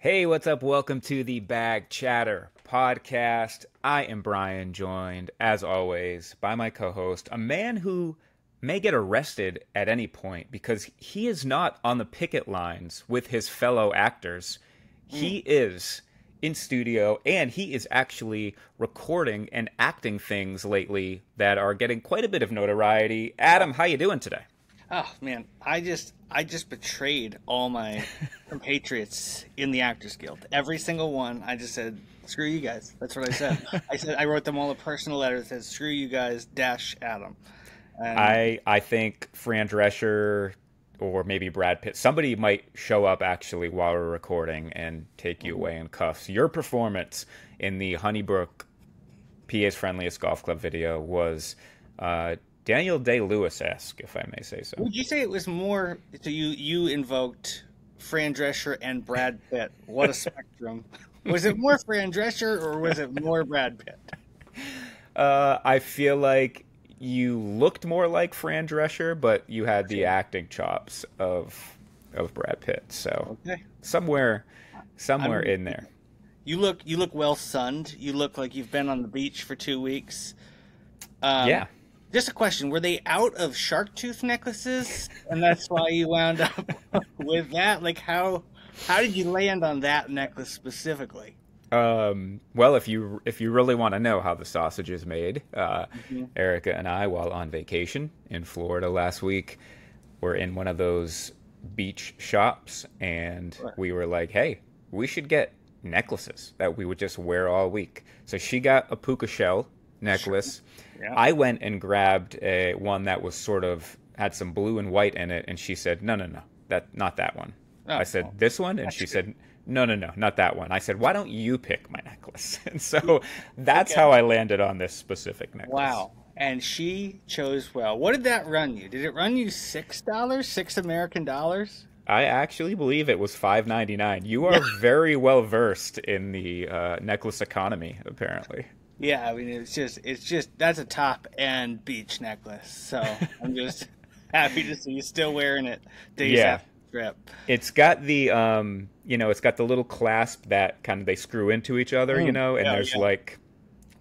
Hey, what's up? Welcome to the Bag Chatter podcast. I am Brian, joined, as always, by my co host, a man who may get arrested at any point because he is not on the picket lines with his fellow actors. He is in studio and he is actually recording and acting things lately that are getting quite a bit of notoriety. Adam, how you doing today? Oh man, I just betrayed all my compatriots in the Actors Guild. Every single one. I just said, "Screw you guys." That's what I said. I wrote them all a personal letter that said, "Screw you guys, dash Adam." And I think Fran Drescher or maybe Brad Pitt, somebody might show up actually while we're recording and take you away in cuffs. Your performance in the Honeybrook PA's Friendliest Golf Club video was Daniel Day-Lewis-esque, if I may say so. would you say it was more? So you invoked Fran Drescher and Brad Pitt. What a spectrum! Was it more Fran Drescher or was it more Brad Pitt? I feel like you looked more like Fran Drescher, but you had the acting chops of Brad Pitt. So Okay. somewhere I'm, in there. you look well sunned. You look like you've been on the beach for 2 weeks. Um, Yeah. just a question: were they out of shark tooth necklaces, and that's why you wound up with that? Like how did you land on that necklace specifically? Well, if you really want to know how the sausage is made, Mhm. Erica and I, while on vacation in Florida last week, were in one of those beach shops, and Sure. we were like, "Hey, we should get necklaces that we would just wear all week." So she got a puka shell Sure. necklace. Yeah. I went and grabbed a one that was sort of had some blue and white in it, and she said, "No, no, no, that not that one." I Oh, said, well, "This one," and that's she good. said, "No, no, no, not that one." I said, "Why don't you pick my necklace?" And so that's Okay. how I landed on this specific necklace. Wow. And she chose well. What did that run you? Did it run you $6? $6 American? I actually believe it was $5.99. You Yeah. are very well versed in the necklace economy, apparently. Yeah, I mean it's just that's a top end beach necklace. So I'm just happy to see you still wearing it days Yeah, after the trip. it's got the it's got the little clasp that kind of they screw into each other, and Yeah, there's yeah. like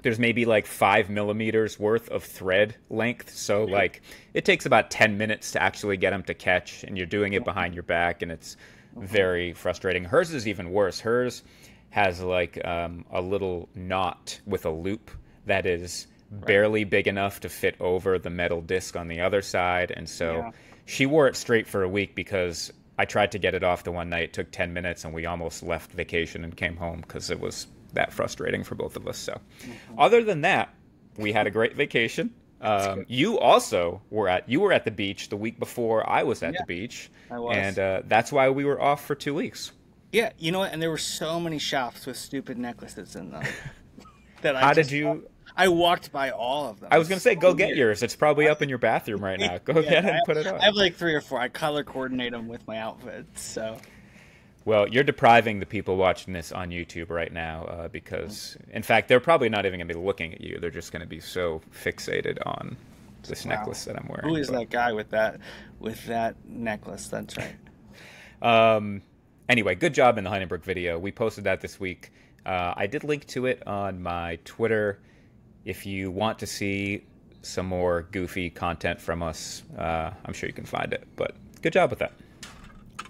there's maybe like 5 millimeters worth of thread length. So like it takes about 10 minutes to actually get them to catch, and you're doing it behind your back, and it's very frustrating. Hers is even worse. Hers has like a little knot with a loop that is Right. barely big enough to fit over the metal disc on the other side. And so Yeah. she wore it straight for a week because I tried to get it off the one night. It took 10 minutes, and we almost left vacation and came home because it was that frustrating for both of us. So, other than that, we had a great vacation. That's good. You were at the beach the week before I was at Yeah, the beach, I and was. that's why we were off for 2 weeks. Yeah, you know what? And there were so many shops with stupid necklaces in them that How did you? I walked by all of them. I was It's gonna say, so go get weird. yours. It's probably up in your bathroom right now. Go Yeah, ahead and put it I on. have like three or four. I color coordinate them with my outfits. So Well, you're depriving the people watching this on YouTube right now because, in fact, they're probably not even going to be looking at you. They're just going to be so fixated on this wow, necklace that I'm who wearing. is that guy with that necklace? That's right. Anyway, good job in the Heidenberg video. We posted that this week. I did link to it on my Twitter. If you want to see some more goofy content from us, I'm sure you can find it. But good job with that.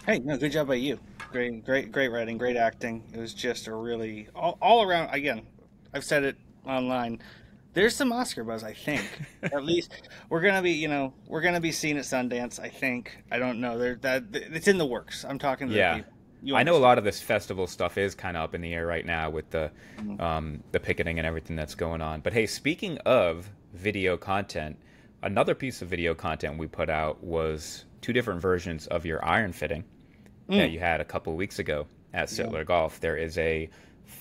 Hey, no, good job by you. Great, great, great writing, great acting. It was just a really all around. Again, I've said it online. There's some Oscar buzz, I think. At least we're gonna be seen at Sundance. I think. I don't know. It's in the works. I'm talking to the Yeah. people. You I know a understand? lot of this festival stuff is kind of up in the air right now with Mhm. the picketing and everything that's going on. But hey, speaking of video content, another piece of video content we put out was two different versions of your iron fitting that Mm, you had a couple of weeks ago at yeah. Sittler Golf. There is a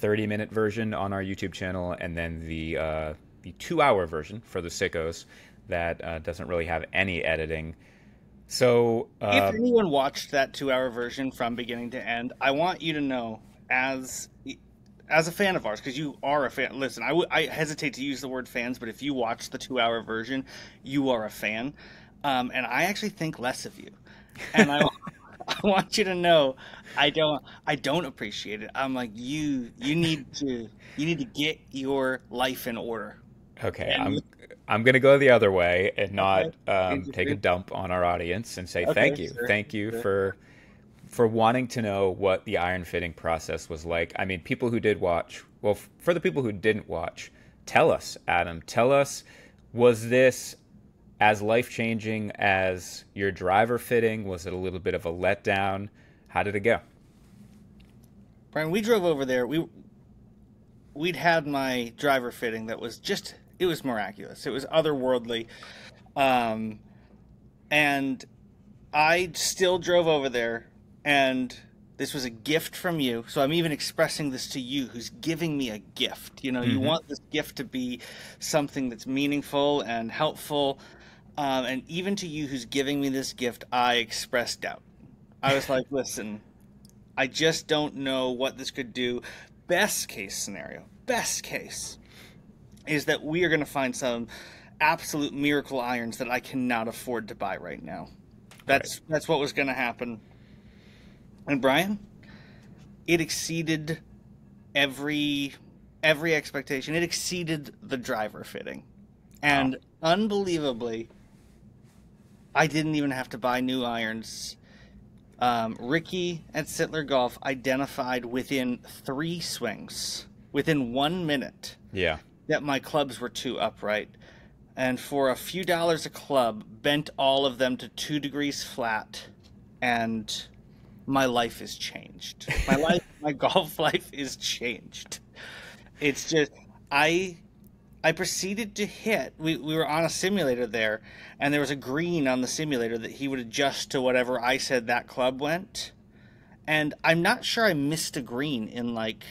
30-minute version on our YouTube channel, and then the 2-hour version for the sickos that doesn't really have any editing. So If anyone watched that 2 hour version from beginning to end, I want you to know, as a fan of ours, because you are a fan. Listen, I hesitate to use the word fans, but if you watch the 2 hour version, you are a fan, and I actually think less of you. And I I want you to know I don't appreciate it. I'm like, you need to get your life in order. Okay, And I'm gonna go the other way and okay, not take a interesting. dump on our audience and say Okay, thank you sure. for wanting to know what the iron fitting process was like. I mean, people who did watch, well, for the people who didn't watch, tell us, Adam, tell us, was this as life changing as your driver fitting? Was it a little bit of a letdown? How did it go? Brian, we drove over there. We'd had my driver fitting that was just it was miraculous. It was otherworldly. Um, and I still drove over there, and this was a gift from you. So I'm even expressing this to you, who's giving me a gift. You Hmm. want this gift to be something that's meaningful and helpful. And even to you, who's giving me this gift, I expressed doubt. I was like, listen, I just don't know what this could do. Best case scenario, best case is that we are going to find some absolute miracle irons that I cannot afford to buy right now. Right. That's what was going to happen. And Brian, it exceeded every every expectation. It exceeded the driver fitting. Wow. And unbelievably, I didn't even have to buy new irons. Ricky at Sittler Golf identified within 3 swings, within 1 minute, Yeah. that my clubs were too upright. And for a few dollars a club, bent all of them to 2 degrees flat. And my life is changed. My golf life is changed. It's just, I I proceeded to hit. We were on a simulator there, and there was a green on the simulator that he would adjust to whatever I said that club went. And I'm not sure I missed a green in like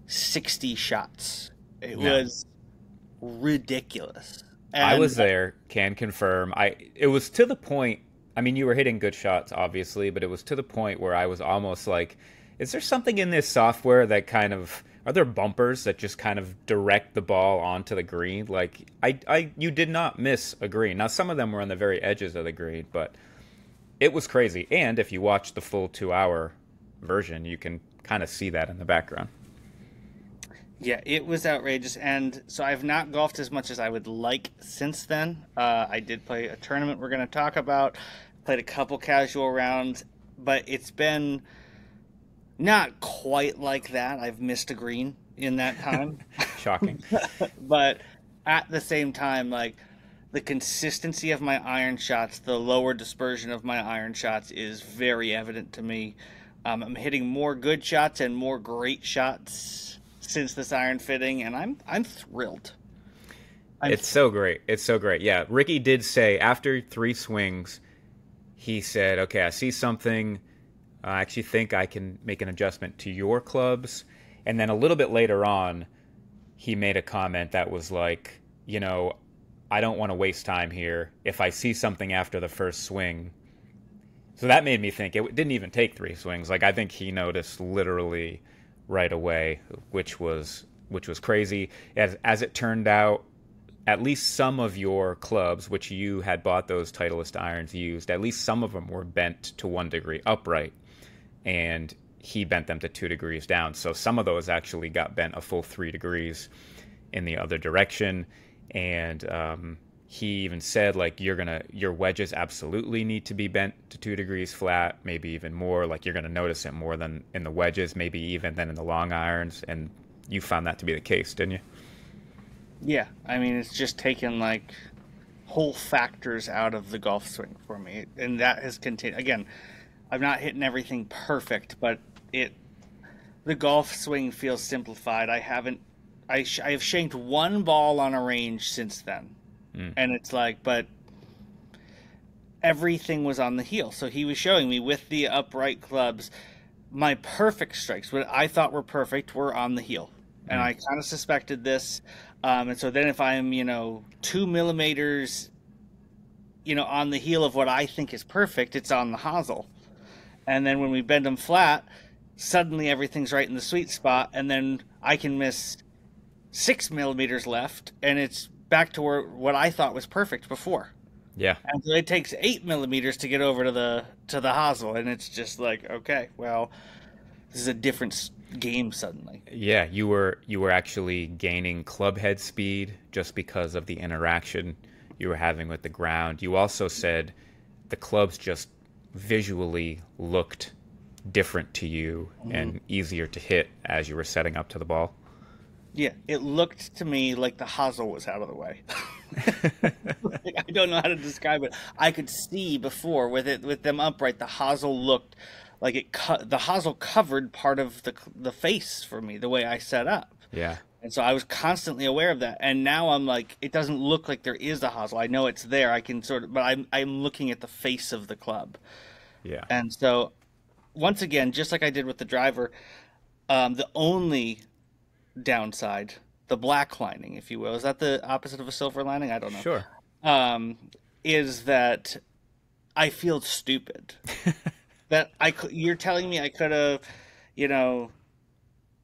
60 shots. It Yeah. was ridiculous. I And was there, can confirm. It was to the point, I mean you were hitting good shots obviously, but it was to the point where I was almost like, is there something in this software that kind of, are there bumpers that just kind of direct the ball onto the green? Like I you did not miss a green. Now some of them were on the very edges of the green, but it was crazy. And if you watch the full 2 hour version, you can kind of see that in the background. yeah, it was outrageous. And so I've not golfed as much as I would like since then. I did play a tournament we're going to talk about, played a couple casual rounds, but it's been not quite like that. I've missed a green in that time. Shocking. But at the same time, like the consistency of my iron shots, the lower dispersion of my iron shots is very evident to me. I'm hitting more good shots and more great shots since this iron fitting, and I'm thrilled. I'm It's so great. It's so great. Yeah, Ricky did say after 3 swings, he said, "Okay, I see something. I actually think I can make an adjustment to your clubs." And then a little bit later on, he made a comment that was like, I don't want to waste time here. If I see something after the first swing, so that made me think it didn't even take 3 swings. Like I think he noticed literally right away, which was crazy. As it turned out, at least some of your clubs, which you had bought those Titleist irons used, at least some of them were bent to 1 degree upright, and he bent them to 2 degrees down. So some of those actually got bent a full 3 degrees in the other direction. And he even said like your wedges absolutely need to be bent to 2 degrees flat, maybe even more. Like you're gonna notice it more than in the wedges, maybe even than in the long irons. And you found that to be the case, didn't you? Yeah, I mean it's just taken like whole factors out of the golf swing for me, and that has continued. Again, I'm not hitting everything perfect, but it the golf swing feels simplified. I have shanked one ball on a range since then, Mm. and it's like, but everything was on the heel. So he was showing me with the upright clubs, my perfect strikes, what I thought were perfect, were on the heel, and Mm. I kind of suspected this. And so then if I'm 2 millimeters on the heel of what I think is perfect, it's on the hosel. And then when we bend them flat, suddenly everything's right in the sweet spot, and then I can miss 6 millimeters left, and it's back to what I thought was perfect before. Yeah. And so it takes 8 millimeters to get over to the hosel, and it's just like, okay, well, this is a different game suddenly. Yeah, you were actually gaining club head speed just because of the interaction you were having with the ground. You also said the clubs just visually looked different to you Hmm. and easier to hit as you were setting up to the ball. Yeah, it looked to me like the hosel was out of the way. Like, I don't know how to describe it. I could see before with them upright, the hosel looked like the hosel covered part of the face for me the way I set up. Yeah. And so I was constantly aware of that. And now I'm like, it doesn't look like there is a hosel. I know it's there. I can sort of, but I'm looking at the face of the club. Yeah. And so once again, just like I did with the driver, the only downside, the black lining, if you will, is that the opposite of a silver lining? I don't know. Sure. Um, is that I feel stupid. That you're telling me I could have, you know,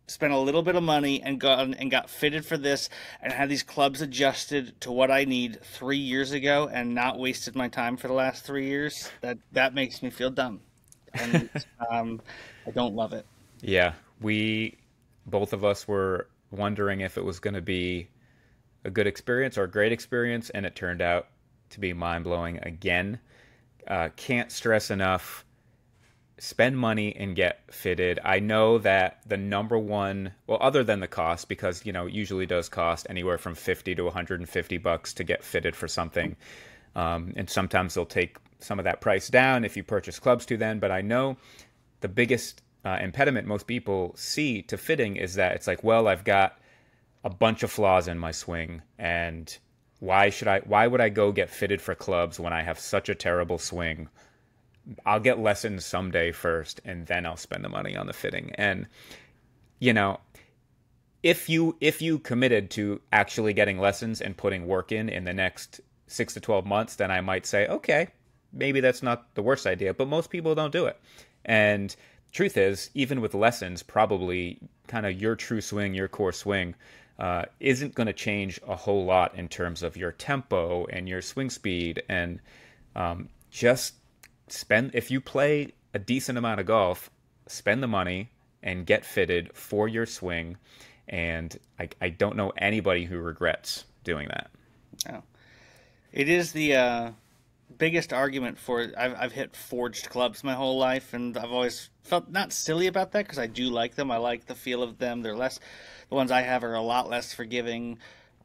spent a little bit of money and got fitted for this and had these clubs adjusted to what I need 3 years ago and not wasted my time for the last 3 years. That makes me feel dumb, and I don't love it. Yeah. We both of us were wondering if it was going to be a good experience or a great experience, and it turned out to be mind blowing again. Can't stress enough, spend money and get fitted. I know that the number one, well, other than the cost, because it usually does cost anywhere from 50 to 150 bucks to get fitted for something, and sometimes they'll take some of that price down if you purchase clubs to then. But I know the biggest impediment most people see to fitting is that it's like, well, I've got a bunch of flaws in my swing, and why would I go get fitted for clubs when I have such a terrible swing? I'll get lessons someday first, and then I'll spend the money on the fitting. And you know, if you committed to actually getting lessons and putting work in the next 6 to 12 months, then I might say, okay, maybe that's not the worst idea. But most people don't do it. And truth is, even with lessons, probably kind of your true swing, your core swing, isn't going to change a whole lot in terms of your tempo and your swing speed. And just if you play a decent amount of golf, spend the money and get fitted for your swing. And I don't know anybody who regrets doing that. No. It is the biggest argument for I've hit forged clubs my whole life, and I've always felt not silly about that because I do like them. I like the feel of them. The ones I have are a lot less forgiving,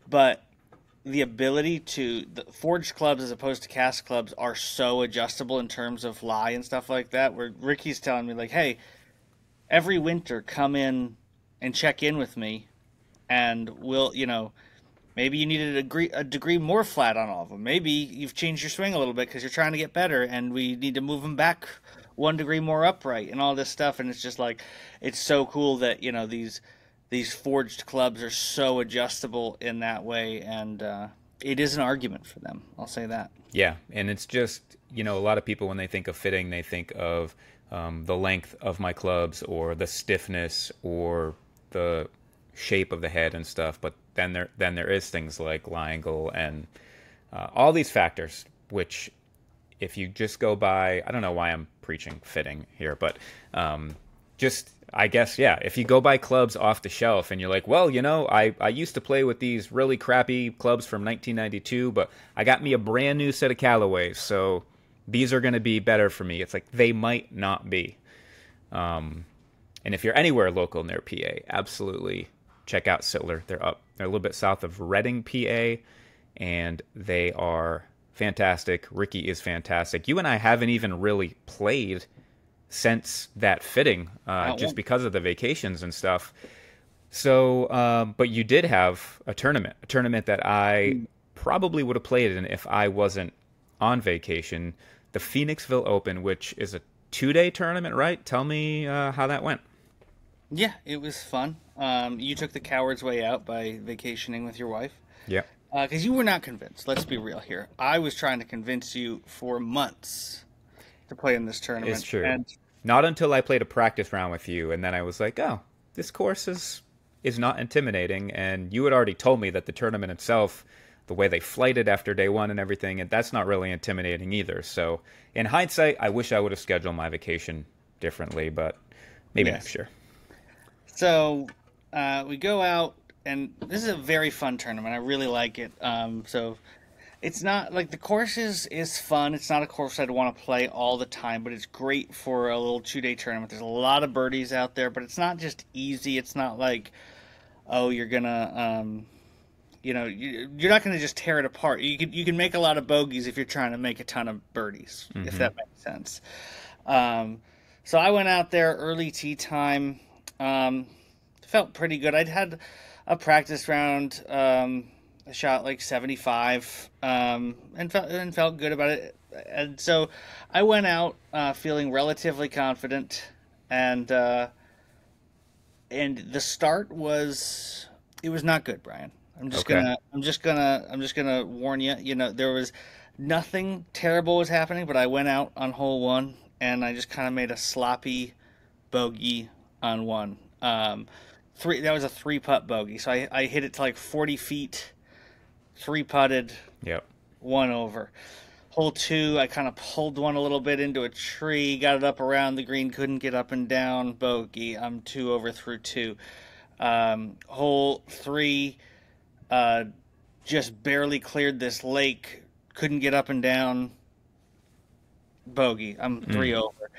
but the ability the forged clubs as opposed to cast clubs are so adjustable in terms of lie and stuff like that. Where Ricky's telling me like, hey, every winter come in and check in with me, and maybe you needed a degree more flat on all of them. Maybe you've changed your swing a little bit because you're trying to get better, and we need to move them back 1 degree more upright, and all this stuff. And it's just like, it's so cool that these forged clubs are so adjustable in that way, and it is an argument for them. I'll say that. Yeah, and it's just, a lot of people when they think of fitting, they think of the length of my clubs or the stiffness or the shape of the head and stuff. But then there is things like lie angle and all these factors, which if you just go by, I don't know why I'm preaching fitting here, but just, I guess, yeah, if you go buy clubs off the shelf and you're like, well, I used to play with these really crappy clubs from 1992, but I got me a brand new set of Callaways, so these are going to be better for me. It's like, they might not be. And if you're anywhere local near PA, absolutely check out Sittler. They're a little bit south of Reading, PA, and they are fantastic. Ricky is fantastic. You and I haven't even really played since that fitting, just because of the vacations and stuff. So, but you did have a tournament that I probably would have played in if I wasn't on vacation. The Phoenixville Open, which is a 2-day tournament, right? Tell me how that went. Yeah, it was fun. You took the coward's way out by vacationing with your wife. Yeah. Because you were not convinced. Let's be real here. I was trying to convince you for months to play in this tournament. It's true. And Not until I played a practice round with you, and then I was like, oh, this course is not intimidating. And you had already told me that the tournament itself the way they flighted after day one and everything, and that's not really intimidating either. So in hindsight, I wish I would have scheduled my vacation differently, but maybe next Yes. year. So we go out, and this is a very fun tournament. I really like it. So it's not like the course is fun. It's not a course I'd want to play all the time, but it's great for a little 2 day tournament. There's a lot of birdies out there, but it's not just easy. It's not like, oh, you're gonna you're not gonna just tear it apart. You can make a lot of bogeys if you're trying to make a ton of birdies, if Hmm. that makes sense. Um, so I went out there early tee time. Um, Felt pretty good. I'd had a practice round. I shot like 75, and felt good about it. And so I went out feeling relatively confident, and and the start was it was not good, Brian. Okay. I'm just gonna warn you. You know, there was nothing terrible was happening, but I went out on hole one and I just kind of made a sloppy bogey on one. Three that was a three putt bogey, so I hit it to like 40 feet, three putted, Yep. one over. Hole two, I kind of pulled one a little bit into a tree, got it up around the green, couldn't get up and down, bogey. I'm two over through two. Hole three, uh, just barely cleared this lake, couldn't get up and down, bogey. I'm three Mm. over.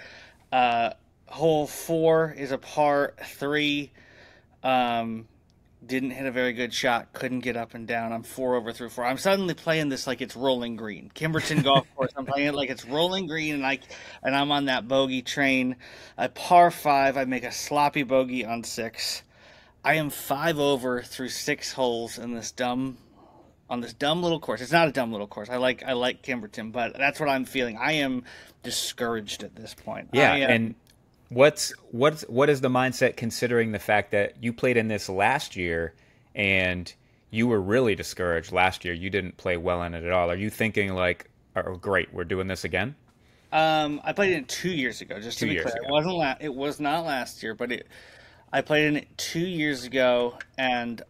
Uh, Hole four is a par three. Um, didn't hit a very good shot. Couldn't get up and down. I'm four over through four. I'm suddenly playing this like it's rolling green. Kimberton Golf Course. I'm playing it like it's rolling green, and I'm on that bogey train. A par five. I make a sloppy bogey on six. I am five over through six holes in this dumb little course. It's not a dumb little course. I like Kimberton, but that's what I'm feeling. I am discouraged at this point. Yeah, and what is the mindset considering the fact that you played in this last year and you were really discouraged last year? You didn't play well in it at all. Are you thinking like, "Oh, great, we're doing this again"? I played it 2 years ago. Just to Two be years clear, ago. it was not last year, but I played in it 2 years ago, and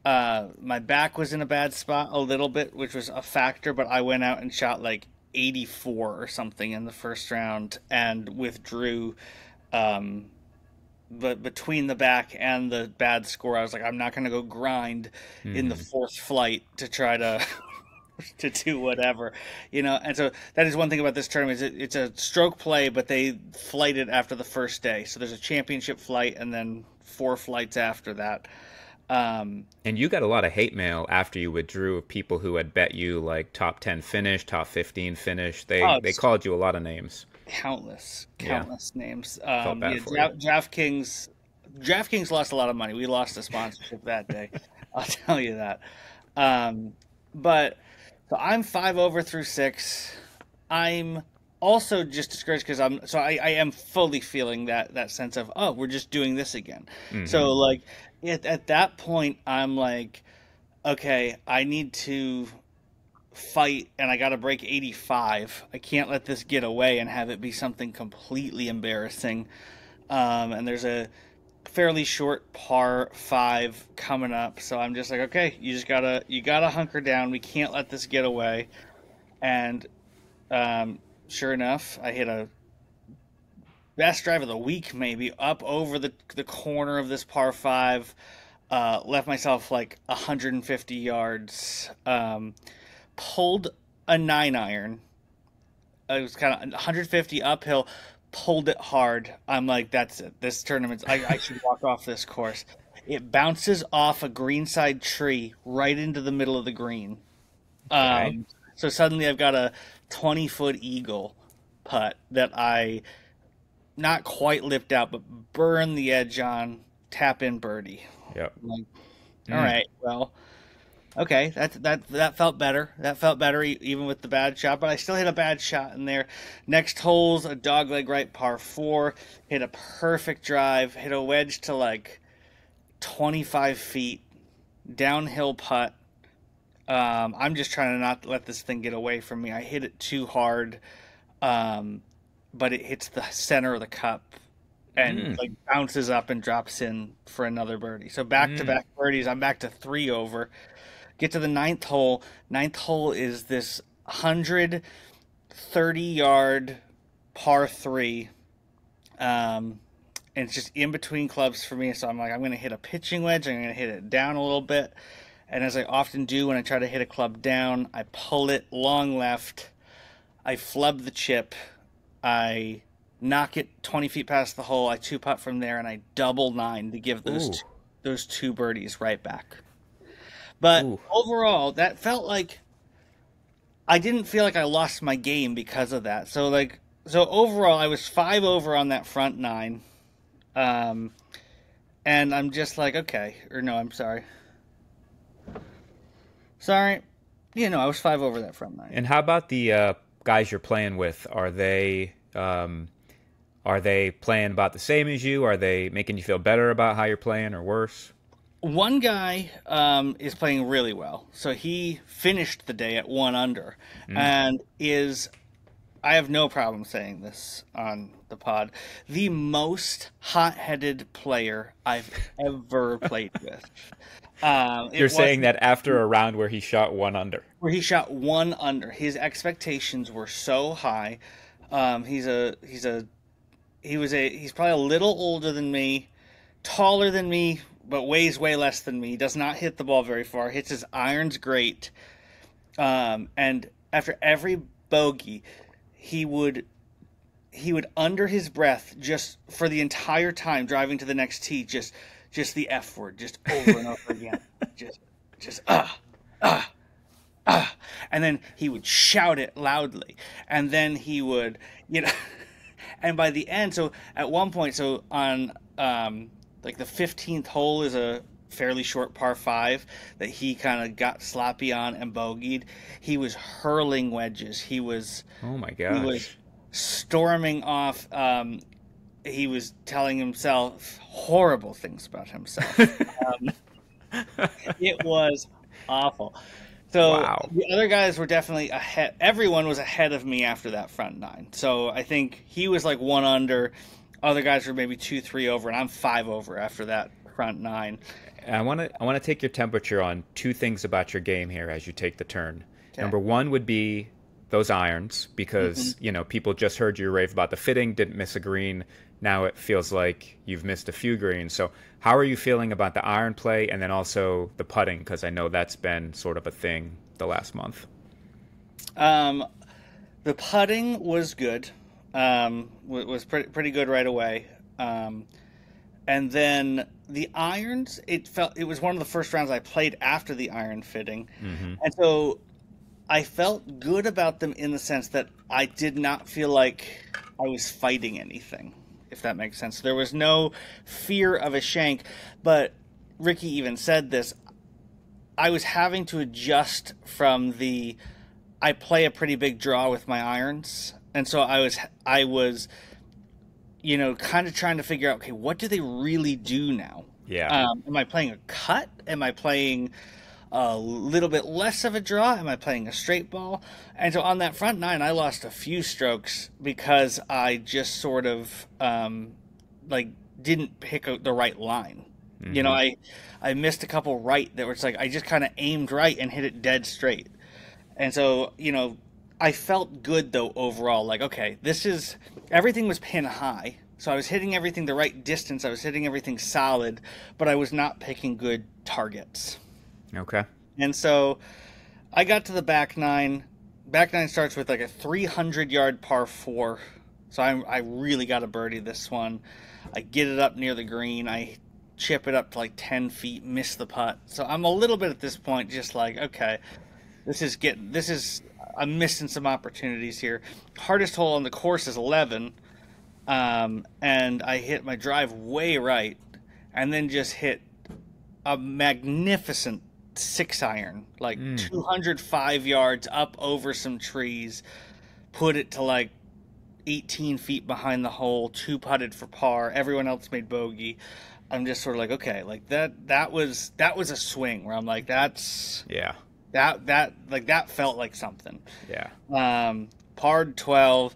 my back was in a bad spot a little bit, which was a factor. But I went out and shot like 84 or something in the first round and withdrew. Um, but between the back and the bad score, I was like, I'm not going to go grind in the Hmm. fourth flight to try to to do whatever, And so that is one thing about this tournament. It's a stroke play, but they flight it after the first day. So there's a championship flight and then four flights after that. Um, And you got a lot of hate mail after you withdrew of people who had bet you like top 10 finish, top 15 finish. oh, They it's called you a lot of names. Yeah, countless names. felt bad Yeah, for you. DraftKings lost a lot of money. We lost a sponsorship that day. I'll tell you that. Um, but so I'm five over through six. I'm also just discouraged because I am fully feeling that sense of, oh, we're just doing this again. Hmm. So like at that point I'm like, okay, I need to fight and I got to break 85. I can't let this get away and have it be something completely embarrassing. And there's a fairly short par five coming up, so I'm just like, okay, you gotta hunker down. We can't let this get away. And sure enough, I hit a best drive of the week, maybe up over the corner of this par five. Left myself like 150 yards. Pulled a 9 iron. It was kind of 150 uphill. Pulled it hard. I'm like, that's it. This tournament, I should walk off this course. It bounces off a greenside tree right into the middle of the green. Okay. So suddenly I've got a 20-foot eagle putt that I not quite lipped out, but burn the edge on, tap in birdie. Yep. I'm like, all Mm. right, well, okay, that felt better. That felt better even with the bad shot, but I still hit a bad shot in there. Next hole's a dogleg right par four. Hit a perfect drive. Hit a wedge to like 25 feet. Downhill putt. I'm just trying to not let this thing get away from me. I hit it too hard, um, but it hits the center of the cup and Mm. like bounces up and drops in for another birdie. So back to Mm. back birdies. I'm back to three over. Get to the ninth hole. Ninth hole is this 130-yard par three. And it's just in between clubs for me. So I'm like, I'm going to hit a pitching wedge. I'm going to hit it down a little bit. And as I often do when I try to hit a club down, I pull it long left. I flub the chip. I knock it 20 feet past the hole. I two putt from there, and I double nine to give those two birdies right back. But overall, that felt like I didn't feel like I lost my game because of that. So overall, I was 5 over on that front nine. And I'm just like, okay. Or no, I'm sorry. Sorry. Yeah, no, I was 5 over that front nine. And how about the guys you're playing with? Are they playing about the same as you? Are they making you feel better about how you're playing or worse? One guy is playing really well. So he finished the day at 1 under and is, I have no problem saying this on the pod, the most hot-headed player I've ever played with. You're saying that after a round where he shot 1 under? Where he shot 1 under. His expectations were so high. He's probably a little older than me, taller than me, but weighs way less than me. Does not hit the ball very far. Hits his irons great. And after every bogey, he would under his breath, just for the entire time driving to the next tee, just the F word, just over and over again. And then he would shout it loudly. And then he would, and by the end, so at one point, so on like the 15th hole is a fairly short par 5 that he kind of got sloppy on and bogeyed. He was hurling wedges. He was, oh my gosh, he was storming off. He was telling himself horrible things about himself. It was awful. So wow. The other guys were definitely ahead. Everyone was ahead of me after that front nine. So I think he was like 1 under. Other guys were maybe 2, 3 over, and I'm 5 over after that front nine. I want to take your temperature on 2 things about your game here as you take the turn. Okay. Number 1 would be those irons, because people just heard you rave about the fitting, didn't miss a green. Now it feels like you've missed a few greens. So how are you feeling about the iron play, and then also the putting? Because I know that's been sort of a thing the last month. The putting was good. Was pretty good right away. And then the irons, it was one of the first rounds I played after the iron fitting. And so I felt good about them in the sense that I did not feel like I was fighting anything, if that makes sense. There was no fear of a shank, but Ricky even said this. I was having to adjust from I play a pretty big draw with my irons. And so I was kind of trying to figure out, okay, what do they really do now? Yeah. Am I playing a cut? Am I playing a little bit less of a draw? Am I playing a straight ball? And so on that front nine, I lost a few strokes because I just sort of didn't pick the right line. I missed a couple right that were I just kind of aimed right and hit it dead straight. And so, I felt good though overall. Like, okay, everything was pin high. So I was hitting everything the right distance. I was hitting everything solid, but I was not picking good targets. Okay. And so I got to the back nine. Back nine starts with like a 300-yard par 4. So I really got a birdie this one. I get it up near the green. I chip it up to like 10 feet, miss the putt. So I'm a little bit at this point just like, okay, I'm missing some opportunities here. Hardest hole on the course is 11. And I hit my drive way right and then just hit a magnificent 6-iron, like 205 yards up over some trees, put it to like 18 feet behind the hole, 2-putted for par. Everyone else made bogey. I'm just sort of like, okay, like that was a swing where I'm like, that felt like something. Yeah. Par 12,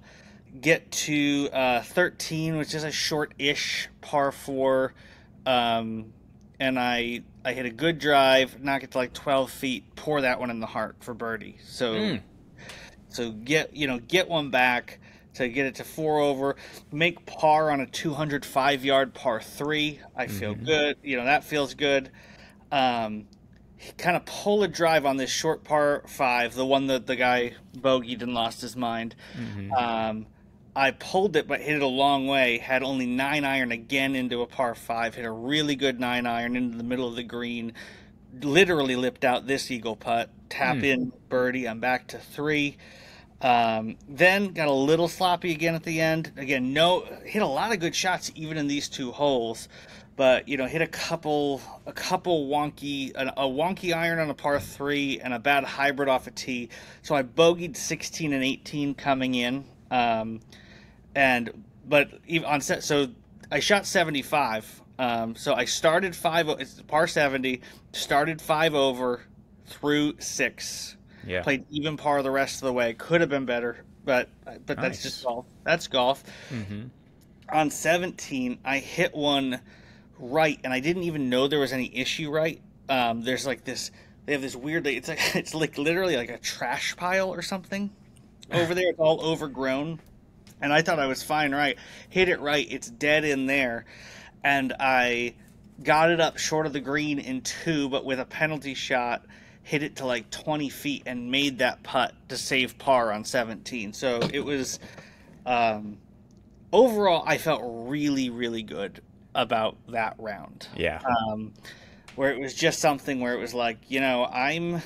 get to 13, which is a short-ish par 4. and I hit a good drive, knock it to like 12 feet, pour that one in the heart for birdie. So get one back to get it to 4 over, make par on a 205-yard par 3. I feel good. That feels good. Kind of pull a drive on this short par 5, the one that the guy bogeyed and lost his mind. I pulled it, but hit it a long way. Had only 9-iron again into a par 5. Hit a really good 9-iron into the middle of the green. Literally lipped out this eagle putt. Tap in birdie. I'm back to 3. Then got a little sloppy again at the end. Again, hit a lot of good shots even in these 2 holes. But, hit a couple wonky, a wonky iron on a par 3 and a bad hybrid off a tee. So I bogeyed 16 and 18 coming in. So I shot 75. So I started it's par 70, started 5 over through 6. Yeah. Played even par the rest of the way. Could have been better, but that's just golf. That's golf. On 17, I hit one right, and I didn't even know there was any issue right. There's like this. They have this weird. It's like literally like a trash pile or something over there. It's all overgrown. And I thought I was fine right. Hit it right. It's dead in there. And I got it up short of the green in 2, but with a penalty shot, hit it to like 20 feet and made that putt to save par on 17. So it was, overall, I felt really, really good about that round. Yeah. Where it was just something where it was like, I'm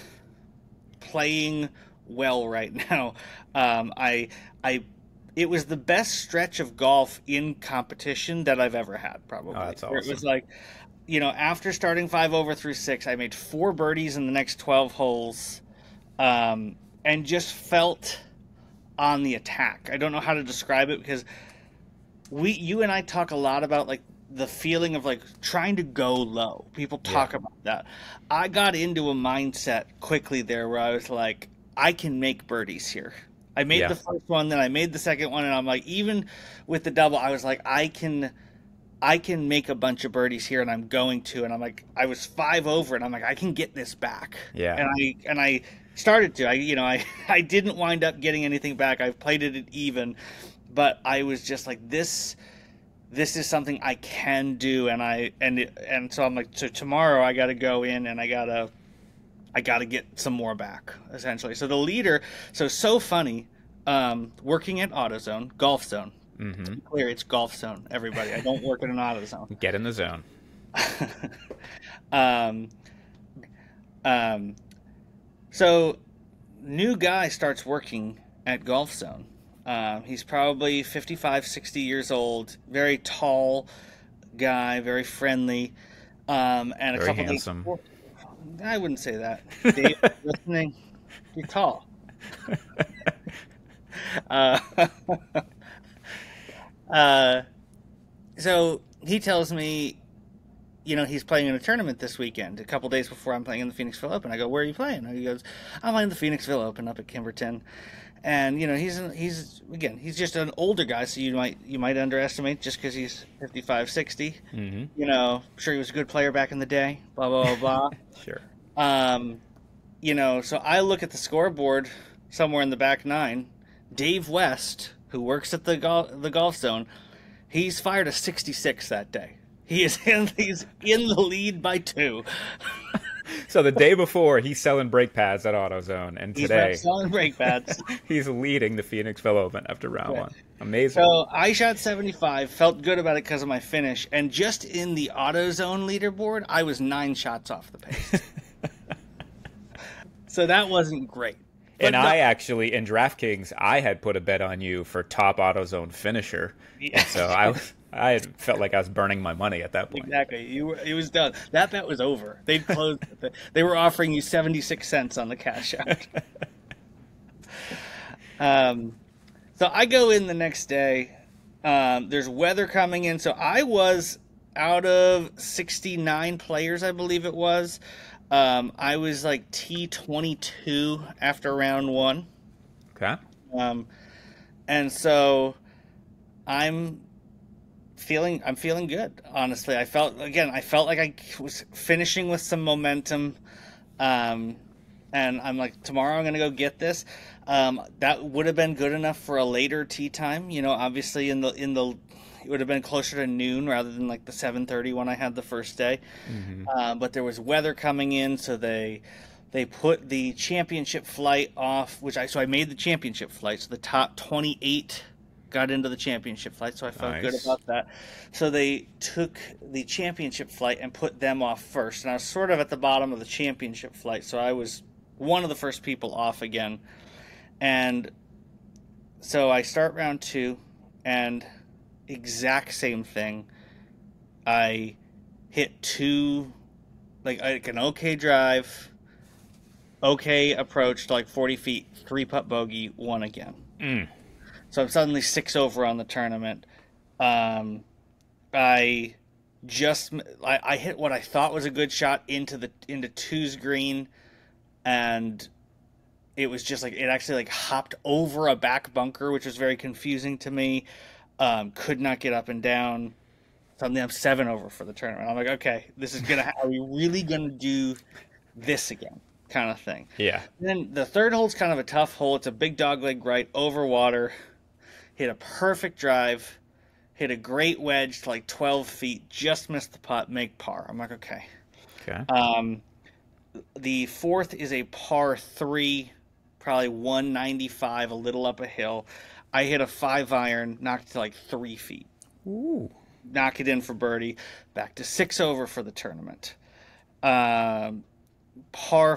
playing well right now. It was the best stretch of golf in competition that I've ever had, probably. Oh, that's awesome. Where it was like, after starting 5 over through 6, I made 4 birdies in the next 12 holes, and just felt on the attack. I don't know how to describe it because you and I talk a lot about like the feeling of like trying to go low. People talk about that. I got into a mindset quickly there where I was like, I can make birdies here. I made the first one, then I made the second one, and I'm like, even with the double, I was like, I can make a bunch of birdies here, and I'm going to. And I'm like, I was 5 over, and I'm like, I can get this back. Yeah. And I started to. I didn't wind up getting anything back. I played it at even, but I was just like, this is something I can do, and so I'm like, so tomorrow I got to go in and I gotta get some more back, essentially. So the leader, so funny, working at AutoZone, Golf Zone. Clear, it's Golf Zone, everybody. I don't work at an AutoZone. Get in the zone. So new guy starts working at Golf Zone. He's probably 55, 60 years old, very tall guy, very friendly, and very a couple handsome. I wouldn't say that. Dave, listening, you're tall. So he tells me, he's playing in a tournament this weekend, a couple days before I'm playing in the Phoenixville Open. I go, where are you playing? And he goes, I'm playing the Phoenixville Open up at Kimberton. And he's just an older guy, so you might underestimate just because he's 55, 60. I'm sure he was a good player back in the day. Blah blah blah blah. Sure. So I look at the scoreboard somewhere in the back 9. Dave West, who works at the Golf Zone, he's fired a 66 that day. He's in the lead by 2. So the day before, he's selling brake pads at AutoZone, and today he's selling brake pads. He's leading the Phoenixville Open after round 1. Amazing. So I shot 75, felt good about it because of my finish, and just in the AutoZone leaderboard, I was 9 shots off the pace. So that wasn't great. And I actually, in DraftKings, I had put a bet on you for top AutoZone finisher. Yeah. And so I had felt like I was burning my money at that point. Exactly. It was done. That bet was over. They'd closed it. They were offering you 76 cents on the cash out. So I go in the next day. There's weather coming in. So I was out of 69 players, I believe it was. I was like T22 after round 1. Okay. And so I'm I'm feeling good. Honestly, I felt like I was finishing with some momentum. Um, and I'm like, tomorrow I'm gonna go get this. That would have been good enough for a later tea time. You know, obviously it would have been closer to noon rather than like the 7:30 one I had the first day. Mm-hmm. But there was weather coming in, so they put the championship flight off, so I made the championship flight. So the top 28 got into the championship flight, so I felt good Nice. about that. So they took the championship flight and put them off first, and I was sort of at the bottom of the championship flight, so I was one of the first people off again. And so I start round two, and exact same thing. I hit two, like an okay drive, okay approach to like 40 feet, three putt bogey, one again. Mm. So I'm suddenly 6 over on the tournament. Um, I I hit what I thought was a good shot into two's green, and it was just like it actually like hopped over a back bunker, which was very confusing to me. Could not get up and down. Suddenly I'm 7 over for the tournament. I'm like, okay, this is gonna. Are we really gonna do this again? Kind of thing. Yeah. And then the third hole's kind of a tough hole. It's a big dogleg right over water. Hit a perfect drive. Hit a great wedge to like 12 feet. Just missed the putt. Make par. I'm like, okay. Okay. The fourth is a par 3, probably 195, a little up a hill. I hit a 5-iron, knocked it to like 3 feet. Ooh. Knock it in for birdie. Back to 6 over for the tournament. Par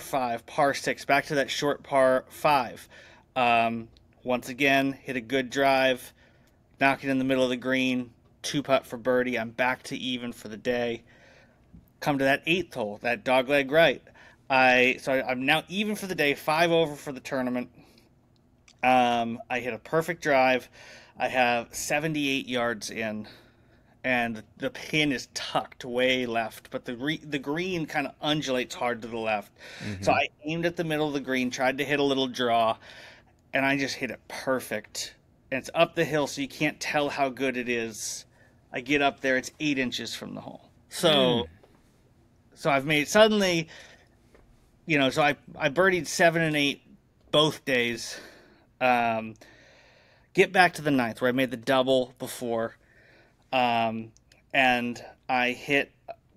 5, par 6, back to that short par 5. Once again, hit a good drive, knock it in the middle of the green, 2-putt for birdie. I'm back to even for the day. Come to that 8th hole, that dogleg right. I'm now even for the day, 5 over for the tournament. I hit a perfect drive. I have 78 yards in, and the pin is tucked way left, but the green kind of undulates hard to the left. Mm-hmm. So I aimed at the middle of the green, tried to hit a little draw, and I just hit it perfect. And it's up the hill, so you can't tell how good it is. I get up there, it's 8 inches from the hole. So I've made suddenly, so I birdied 7 and 8 both days. Get back to the 9th where I made the double before. And I hit,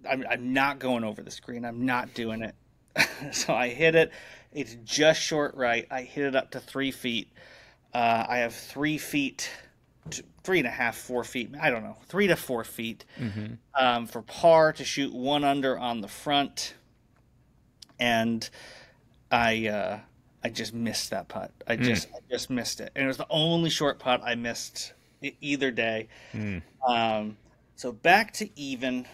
I'm not going over the screen. I'm not doing it. So I hit it. It's just short right. I hit it up to 3 feet. I have 3 feet, 3.5, 4 feet. I don't know, 3 to 4 feet for par to shoot 1 under on the front. And I just missed that putt. I just missed it. And it was the only short putt I missed either day. So back to even.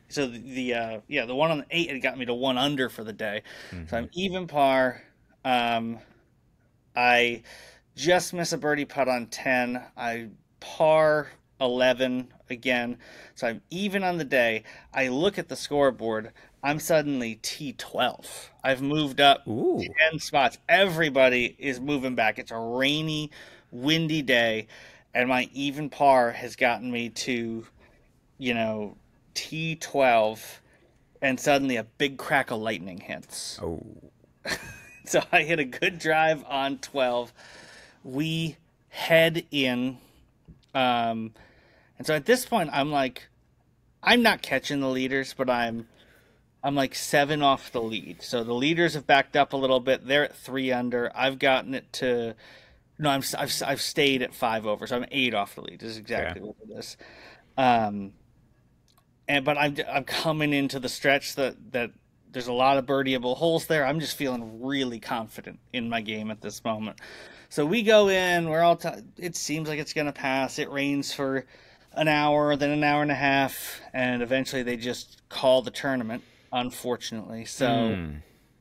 So the one on the 8 had got me to 1 under for the day. So I'm even par. I just miss a birdie putt on 10. I par 11 again. So I'm even on the day. I look at the scoreboard. I'm suddenly T12. I've moved up 10 spots. Everybody is moving back. It's a rainy, windy day, and my even par has gotten me to, T12, and suddenly a big crack of lightning hits. Oh. So I hit a good drive on 12. We head in. And so at this point, I'm like, I'm not catching the leaders, but I'm like 7 off the lead. So the leaders have backed up a little bit. They're at 3 under. I've gotten it to, no, I've stayed at 5 over. So I'm 8 off the lead. This is exactly what it is. But I'm coming into the stretch that there's a lot of birdieable holes there. I'm just feeling really confident in my game at this moment. So we go in. We're all. It seems like it's gonna pass. It rains for an hour, then an hour and a half, and eventually they just call the tournament. Unfortunately, so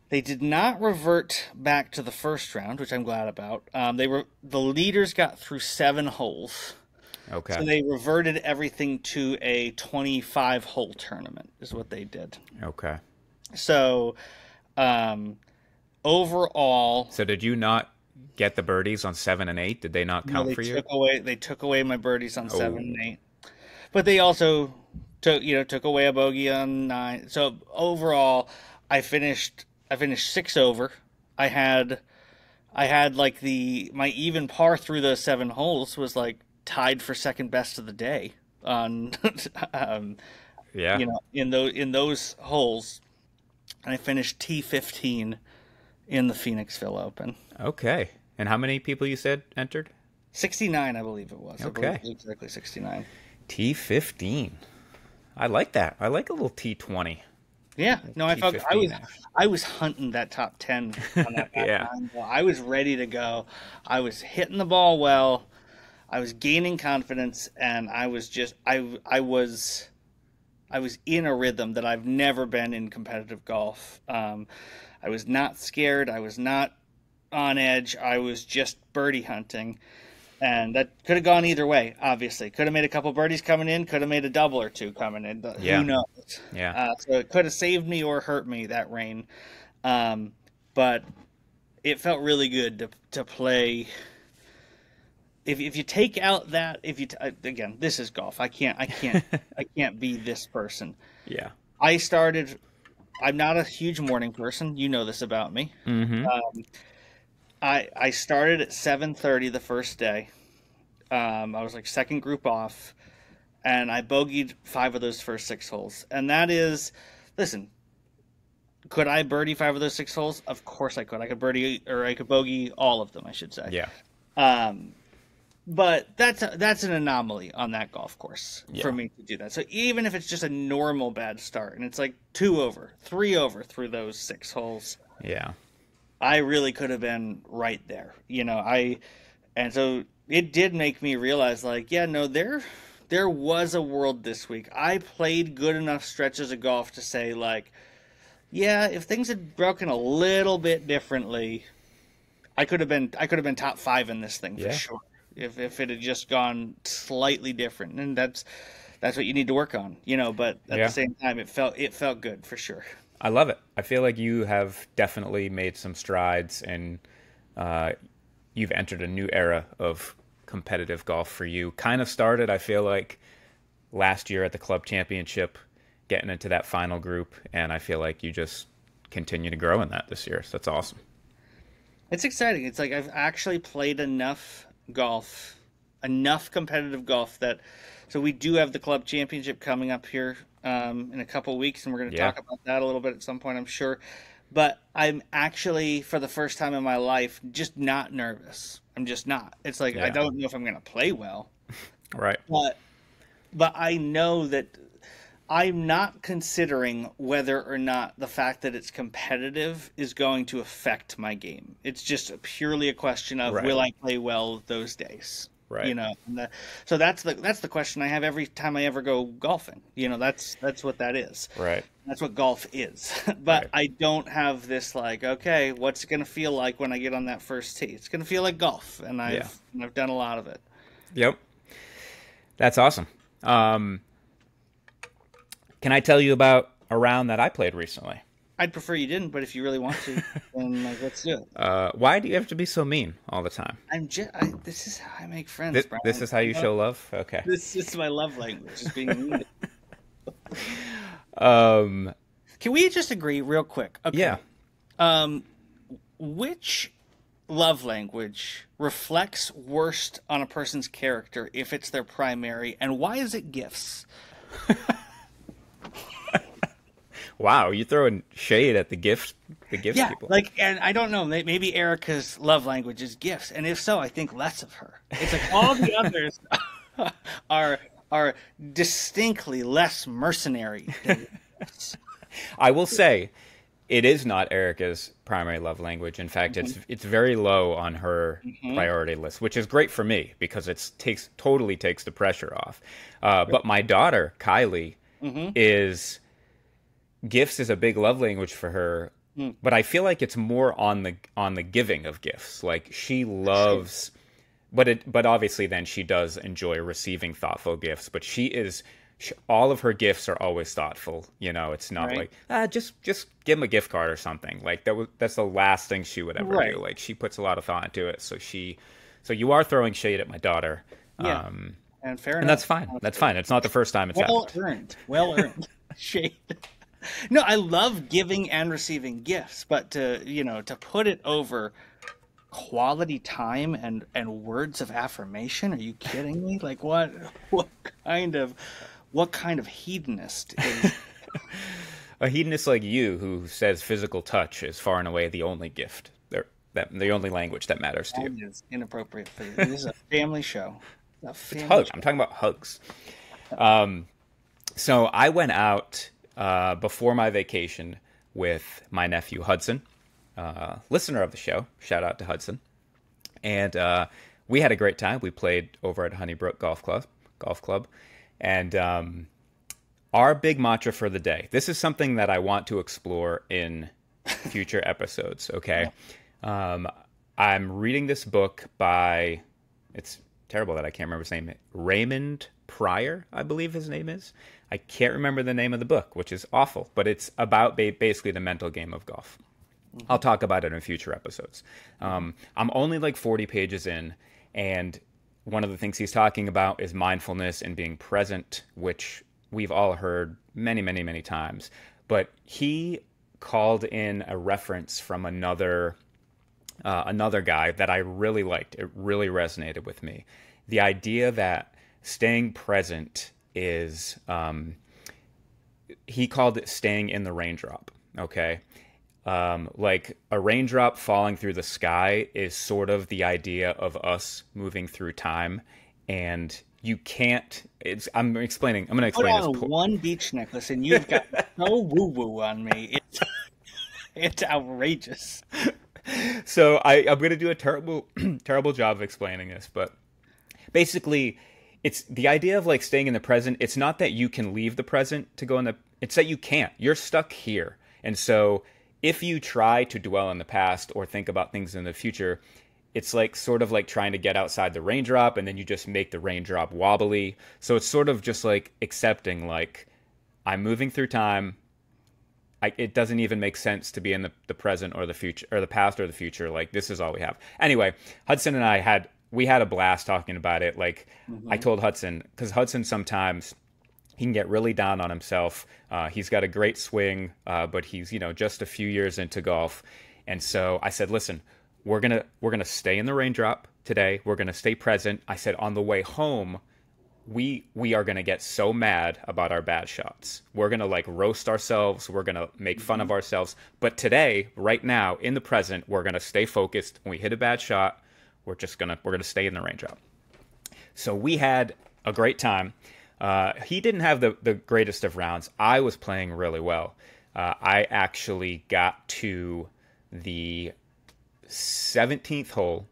they did not revert back to the first round, which I'm glad about. The leaders got through 7 holes. Okay. So they reverted everything to a 25-hole tournament, is what they did. Okay. So, overall... So did you not get the birdies on 7 and 8? Did they not No, count for you? they took away my birdies on 7 and 8, Oh, but they also took away a bogey on 9. So overall, I finished 6 over. I had like my even par through those 7 holes was like tied for second best of the day on um, yeah. in those holes, and I finished T15 in the Phoenixville Open. Okay. And how many people you said entered? 69, I believe it was. I believe Okay. it was exactly 69. T15. I like that. I like a little T20. Yeah, no, T15 action. I was hunting that top 10 on that back Yeah. nine. I was ready to go. I was hitting the ball well. I was gaining confidence, and I was in a rhythm that I've never been in competitive golf. I was not scared. I was not on edge. I was just birdie hunting, and that could have gone either way. Obviously, could have made a couple birdies coming in. Could have made a double or two coming in. But Yeah. who knows? Yeah. So it could have saved me or hurt me, that rain. But it felt really good to play. If you take out that, again, this is golf. I can't be this person. Yeah. I'm not a huge morning person. You know this about me. Mm-hmm. I started at 7:30 the first day. I was like second group off, and I bogeyed 5 of those first 6 holes. And that is, listen, could I birdie 5 of those 6 holes? Of course I could. I could bogey all of them, I should say. Yeah. But that's an anomaly on that golf course for Yeah. me to do that. So even if it's just a normal bad start and it's like 2 over, 3 over through those 6 holes, Yeah. I really could have been right there. And so it did make me realize, like, yeah, no, there was a world this week. I played good enough stretches of golf to say, like, yeah, if things had broken a little bit differently, I could have been top 5 in this thing for Yeah. sure. If it had just gone slightly different, and that's what you need to work on, But at Yeah. the same time, it felt good for sure. I love it. I feel like you have definitely made some strides, and you've entered a new era of competitive golf for you. Kind of started, I feel like, last year at the club championship, getting into that final group, and I feel like you just continue to grow in that this year. So that's awesome. It's exciting. It's like I've actually played enough competitive golf so we do have the club championship coming up here in a couple weeks, and we're going to Yeah. talk about that a little bit at some point, I'm sure. But I'm actually, for the first time in my life, just not nervous. I'm just not. It's like, I Yeah. don't know if I'm going to play well, Right. but I know that I'm not considering whether or not the fact that it's competitive is going to affect my game. It's just purely a question of, Right. will I play well those days? Right. So that's the question I have every time I ever go golfing. That's what that is. Right. That's what golf is. But Right. I don't have this, like, okay, what's it going to feel like when I get on that first tee? It's going to feel like golf, and I've done a lot of it. Yep. That's awesome. Can I tell you about a round that I played recently? I'd prefer you didn't, but if you really want to, then let's do it. Why do you have to be so mean all the time? This is how I make friends, This, Brian. this is how you show love? Okay. This is my love language, is being mean. Um, Can we just agree real quick? Okay. yeah. Which love language reflects worst on a person's character if it's their primary, and why is it gifts? Wow, you throwing shade at the gifts Yeah, people. and I don't know, maybe Erica's love language is gifts, and if so, I think less of her. It's like all the others are distinctly less mercenary than gifts. I will say, it is not Erica's primary love language. In fact, it's very low on her priority list, which is great for me because it totally takes the pressure off. But my daughter Kylie is gifts is a big love language for her, but I feel like it's more on the giving of gifts. Like she loves, but obviously then she does enjoy receiving thoughtful gifts. But she is all of her gifts are always thoughtful. You know, it's not Right. like just give him a gift card or something. Like that's the last thing she would ever Right. do. Like she puts a lot of thought into it. So you are throwing shade at my daughter, Yeah. And fair and enough. that's fine. That's fine. It's not the first time it's Well happened. earned. Well earned. Shade. No, I love giving and receiving gifts, but to put it over quality time and words of affirmation, are you kidding me? Like what kind of what kind of hedonist is A hedonist like you who says physical touch is far and away the only gift, the only language that matters to that you. is inappropriate for you. This is a family show. A It's family hugs. show. I'm talking about hugs. So I went out before my vacation with my nephew Hudson, listener of the show. Shout out to Hudson. And we had a great time. We played over at Honeybrook Golf Club, and our big mantra for the day. This is something that I want to explore in future episodes. Okay, I'm reading this book by. It's terrible that I can't remember his name. Raymond Pryor, I believe his name is. I can't remember the name of the book, which is awful, but it's about basically the mental game of golf. I'll talk about it in future episodes. I'm only like 40 pages in, and one of the things he's talking about is mindfulness and being present, which we've all heard many, many, many times. But he called in a reference from another guy that I really liked. It really resonated with me. The idea that staying present is, he called it staying in the raindrop. Okay. Like a raindrop falling through the sky is sort of the idea of us moving through time, and you can't. I'm going to explain Put this. on one beach necklace and you've got no woo woo on me. It's outrageous. So I'm going to do a terrible job of explaining this, but basically, it's the idea of like staying in the present. It's not that you can leave the present to go in the. It's that you can't. You're stuck here, and so if you try to dwell in the past or think about things in the future, it's like sort of like trying to get outside the raindrop, and then you just make the raindrop wobbly. So it's sort of just like accepting, like, I'm moving through time. It doesn't even make sense to be in the present or the future or the past or the future. Like, this is all we have. Anyway, Hudson and I had a blast talking about it. Like, I told Hudson, because Hudson sometimes he can get really down on himself. He's got a great swing, but he's just a few years into golf, and so I said, listen, we're gonna stay in the raindrop today. We're gonna stay present. I said on the way home, we are gonna get so mad about our bad shots. We're gonna like roast ourselves. We're gonna make fun of ourselves. But today, right now, in the present, we're gonna stay focused. When we hit a bad shot, we're gonna stay in the raindrop. So we had a great time. He didn't have the greatest of rounds. I was playing really well. I actually got to the 17th hole.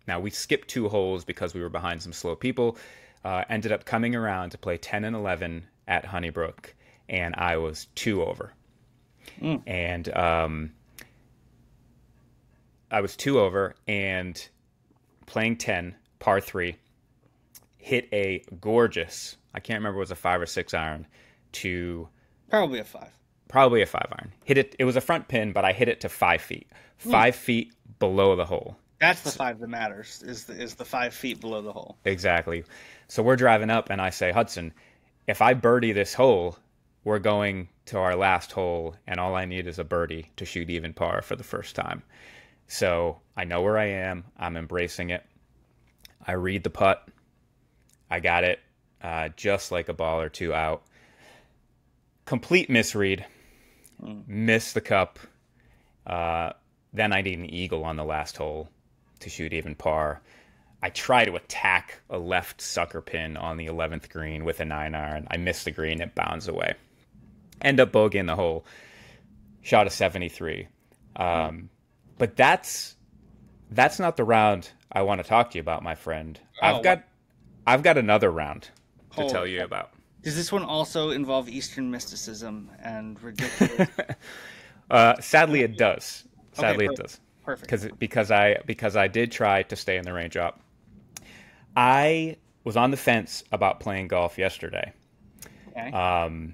Now, we skipped 2 holes because we were behind some slow people. Ended up coming around to play 10 and 11 at Honeybrook, and I was 2 over. And I was 2 over and playing 10, par 3, hit a gorgeous, I can't remember if it was a 5 or 6 iron, to Probably a 5. probably a 5 iron. Hit it. It was a front pin, but I hit it to 5 feet. 5 feet below the hole. That's the 5 that matters. Is the 5 feet below the hole. Exactly. So we're driving up, and I say, Hudson, if I birdie this hole, we're going to our last hole, and all I need is a birdie to shoot even par for the first time. So I know where I am. I'm embracing it. I read the putt. I got it just like a ball or 2 out. Complete misread. Miss the cup. Then I need an eagle on the last hole to shoot even par. I try to attack a left sucker pin on the 11th green with a 9 iron. I miss the green. It bounds away. End up bogeying the hole. Shot a 73. But that's not the round I want to talk to you about, my friend. I've got another round to tell you about. Does this one also involve Eastern mysticism and ridiculous? Sadly, it does. Sadly, it does. Perfect. Because I did try to stay in the raindrop. I was on the fence about playing golf yesterday, Okay.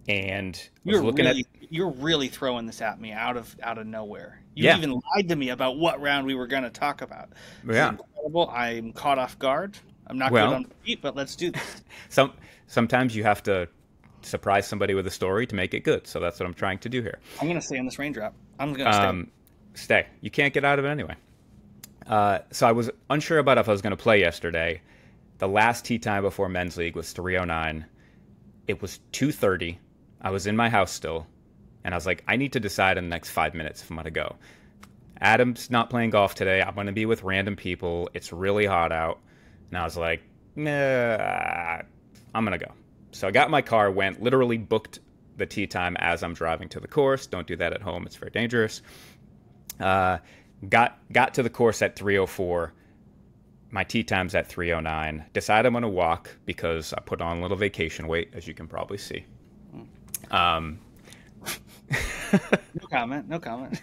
And I was looking at. You're really throwing this at me out of nowhere. You Yeah. even lied to me about what round we were going to talk about. This is Yeah. incredible. I'm caught off guard. I'm not good Well, on feet, but let's do this. sometimes you have to surprise somebody with a story to make it good. So that's what I'm trying to do here. I'm going to stay on this raindrop. I'm going to stay. Stay. You can't get out of it anyway. So I was unsure about if I was going to play yesterday. The last tee time before men's league was 3:09. It was 2:30. I was in my house still, and I was like, I need to decide in the next 5 minutes if I'm going to go. Adam's not playing golf today. I'm going to be with random people. It's really hot out. And I was like, nah, I'm going to go. So I got in my car, literally booked the tee time as I'm driving to the course. Don't do that at home. It's very dangerous. Got to the course at 3:04. My tee time's at 3:09. Decide I'm going to walk because I put on a little vacation weight, as you can probably see. No comment. No comment.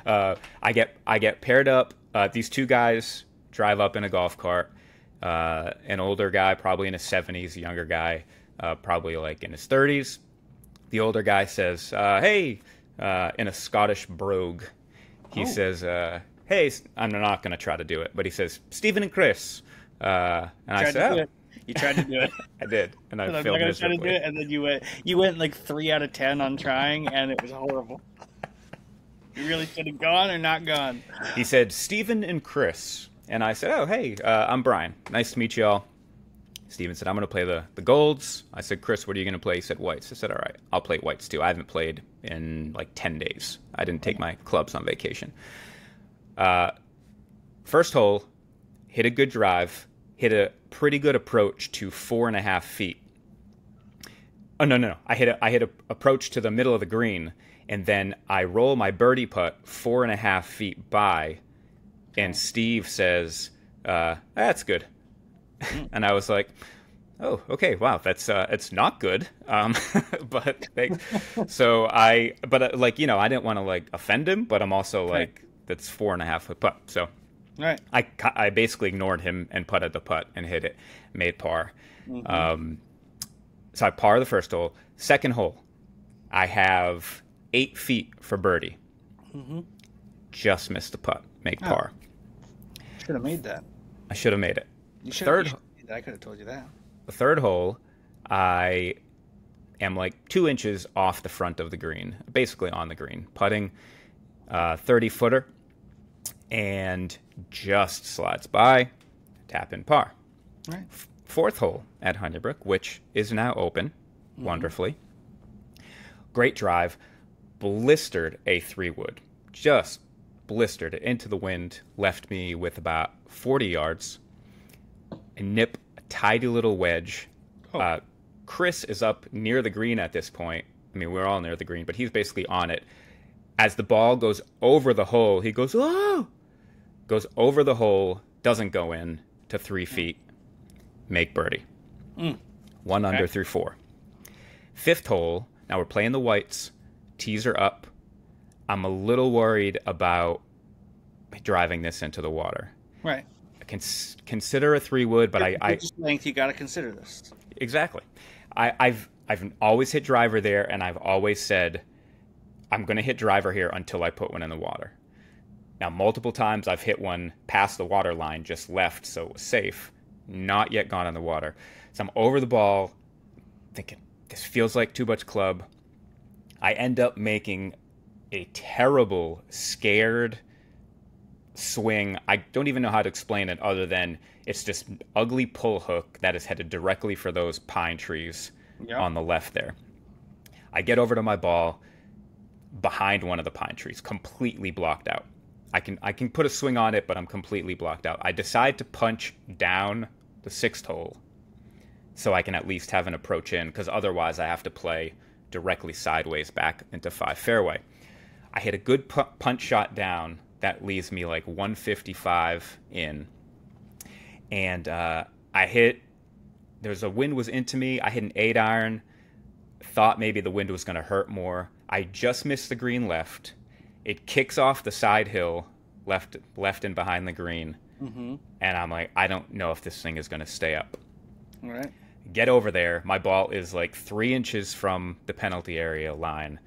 I get paired up. These two guys drive up in a golf cart. An older guy, probably in his 70s, a younger guy, probably like in his 30s. The older guy says, hey, in a Scottish brogue, he says, hey, I'm not going to try to do it, but he says, Stephen and Chris. And I said, oh. You tried to do it. I did, and I I'm failed not miserably. try to do it, and then you went like 3 out of 10 on trying, and it was horrible. You really should have gone or not gone. He said, Stephen and Chris. And I said, oh, hey, I'm Brian. Nice to meet you all. Stephen said, I'm going to play the golds. I said, Chris, what are you going to play? He said, whites. I said, all right, I'll play whites too. I haven't played in like 10 days. I didn't take my clubs on vacation. First hole, hit a good drive, hit a pretty good approach to 4.5 feet. Oh, no. I hit a approach to the middle of the green, and then I roll my birdie putt 4.5 feet by, and Steve says, that's good. And I was like, oh, okay, wow, that's it's not good. But thanks. So I didn't want to like offend him, but I'm also like, that's 4.5 foot putt. So right. I basically ignored him and putted the putt and hit it, made par. Mm-hmm. So I par the first hole. Second hole, I have 8 feet for birdie. Mm-hmm. Just missed the putt, make par. Should have made that. I should have made it. I could have told you that. The third hole, I am like 2 inches off the front of the green, basically on the green, putting 30-footer, and just slides by, tap in par. Right. Fourth hole at Honeybrook, which is now open, wonderfully. Great drive, blistered a 3-wood, just blistered it into the wind, left me with about 40 yards. I nip a tidy little wedge. Chris is up near the green at this point. I mean, we're all near the green, but he's basically on it. As the ball goes over the hole, he goes, oh! Goes over the hole, doesn't go in to 3 feet. Make birdie. 1 under through 4. Fifth hole, now we're playing the whites. Tees are up. I'm a little worried about driving this into the water. Right. I can consider a 3-wood, but I just length, you got to consider this. Exactly. I've always hit driver there, and I've always said I'm going to hit driver here until I put one in the water. Now, multiple times I've hit one past the water line, just left, so it was safe. Not yet gone in the water. So I'm over the ball, thinking, this feels like too much club. I end up making a terrible, scared swing. I don't even know how to explain it other than it's just an ugly pull hook that is headed directly for those pine trees on the left there. I get over to my ball behind one of the pine trees, completely blocked out. I can put a swing on it, but I'm completely blocked out. I decide to punch down the 6th hole so I can at least have an approach in, because otherwise I have to play directly sideways back into 5 fairway. I hit a good punch shot down that leaves me like 155 in, and there's a wind was into me. I hit an 8-iron, thought maybe the wind was going to hurt more. I just missed the green left. It kicks off the side hill, left and behind the green. Mm-hmm. And I'm like, I don't know if this thing is going to stay up. All right. Get over there. My ball is like 3 inches from the penalty area line.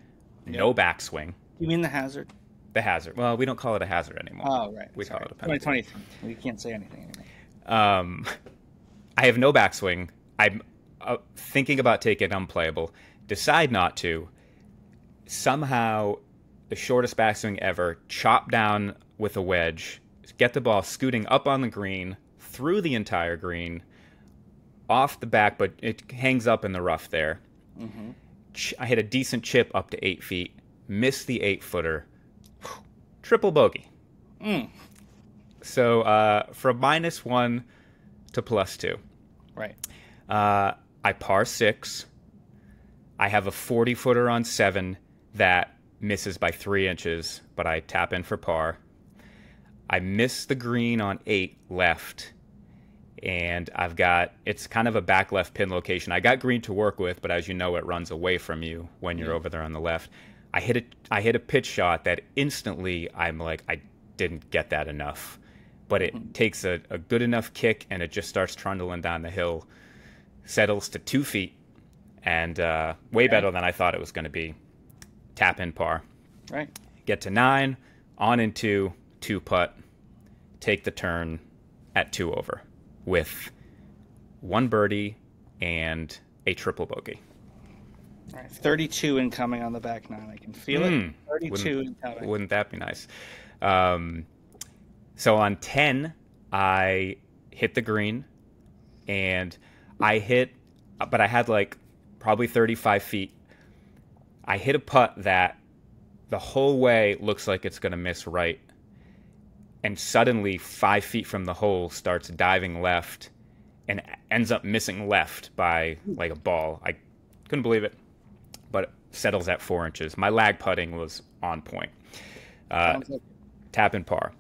No Yep. backswing. You mean the hazard? The hazard. Well, we don't call it a hazard anymore. Oh, right. We Sorry. call it a penalty. 2023. We can't say anything anymore. I have no backswing. I'm thinking about taking it unplayable. Decide not to. Somehow, the shortest backswing ever, chop down with a wedge, get the ball scooting up on the green, through the entire green, off the back, but it hangs up in the rough there. Mm-hmm. I hit a decent chip up to 8 feet, missed the 8-footer, triple bogey. So from -1 to +2. Right. I par 6. I have a 40-footer on 7 that misses by 3 inches, but I tap in for par. I miss the green on 8 left, and it's kind of a back left pin location. I got green to work with, but as you know, it runs away from you when you're over there on the left. I hit a pitch shot that instantly I'm like, I didn't get that enough. But it takes a good enough kick, and it just starts trundling down the hill, settles to 2 feet, and way better than I thought it was going to be. Tap in par. Right. Get to 9, on into 2-putt, take the turn at 2 over with 1 birdie and a triple bogey. All right. 32 incoming on the back 9. I can feel it. 32 incoming. Wouldn't that be nice? So on 10, I hit the green, and but I had like probably 35 feet. I hit a putt that the whole way looks like it's going to miss right, and suddenly 5 feet from the hole starts diving left and ends up missing left by like a ball. I couldn't believe it, but it settles at 4 inches. My lag putting was on point. Tap in par.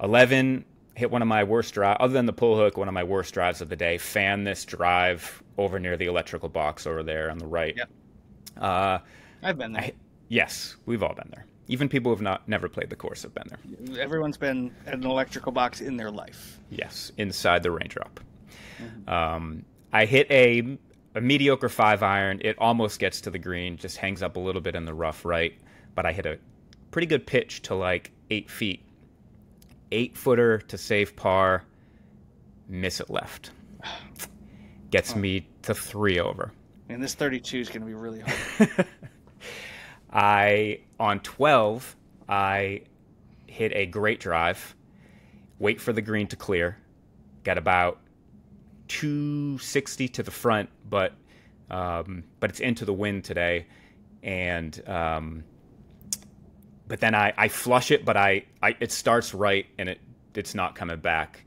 11, hit one of my worst drives, other than the pull hook, one of my worst drives of the day. Fan this drive over near the electrical box over there on the right. Yep. I've been there. Yes, we've all been there. Even people who've never played the course have been there. Everyone's been at an electrical box in their life. Yes, inside the raindrop. I hit a mediocre 5-iron. It almost gets to the green, just hangs up a little bit in the rough right. But I hit a pretty good pitch to like 8 feet. 8-footer to save par, miss it left. Gets me to 3 over. And this 32 is going to be really hard. On 12, I hit a great drive, wait for the green to clear, got about 260 to the front, but it's into the wind today, and but then I flush it, but it starts right, and it's not coming back.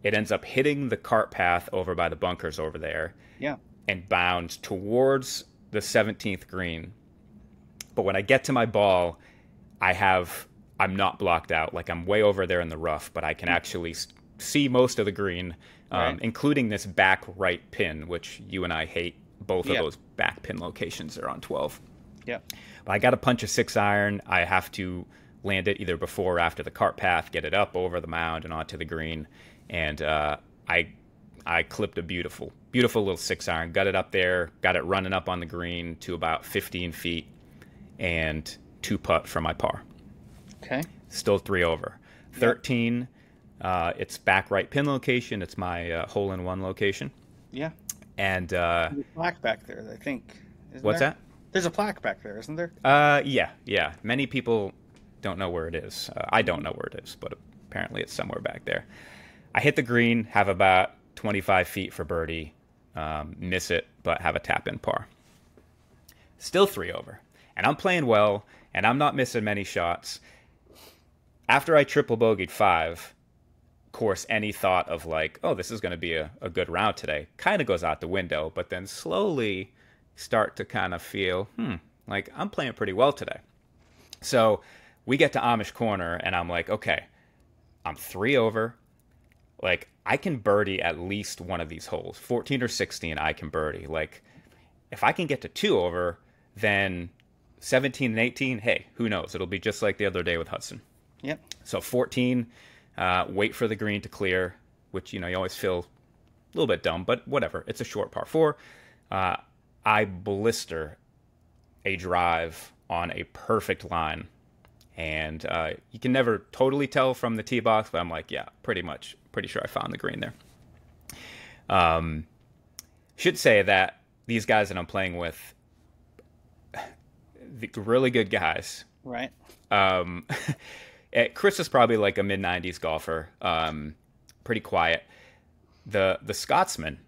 It ends up hitting the cart path over by the bunkers over there. Yeah. And bounds towards the 17th green. But when I get to my ball, I'm not blocked out. Like, I'm way over there in the rough, but I can actually see most of the green, including this back right pin, which you and I hate. Both of those back pin locations are on 12. Yeah. But I got to punch a 6-iron. I have to land it either before or after the cart path, get it up over the mound and onto the green. And I clipped a beautiful little 6-iron, got it up there, got it running up on the green to about 15 feet, and 2-putt for my par. Okay. Still 3 over. 13, it's back right pin location. It's my hole-in-one location. Yeah. And there's a plaque back there, I think. What's that? There's a plaque back there, isn't there? Yeah. Many people don't know where it is. I don't know where it is, but apparently it's somewhere back there. I hit the green, have about 25 feet for birdie, miss it, but have a tap-in par. Still 3 over. And I'm playing well, and I'm not missing many shots. After I triple bogeyed 5, of course, any thought of like, oh, this is going to be a good round today kind of goes out the window, but then slowly start to kind of feel, like I'm playing pretty well today. So we get to Amish Corner, and I'm like, okay, I'm 3 over. Like, I can birdie at least one of these holes. 14 or 16, I can birdie. Like, if I can get to 2 over, then 17 and 18, hey, who knows? It'll be just like the other day with Hudson. Yep. So 14, wait for the green to clear, which, you always feel little bit dumb, but whatever. It's a short par four. I blister a drive on a perfect line. And you can never totally tell from the tee box, but I'm like, yeah, pretty sure I found the green there. Should say that these guys that I'm playing with, the really good guys. Right. Chris is probably like a mid-90s golfer, pretty quiet. The Scotsman,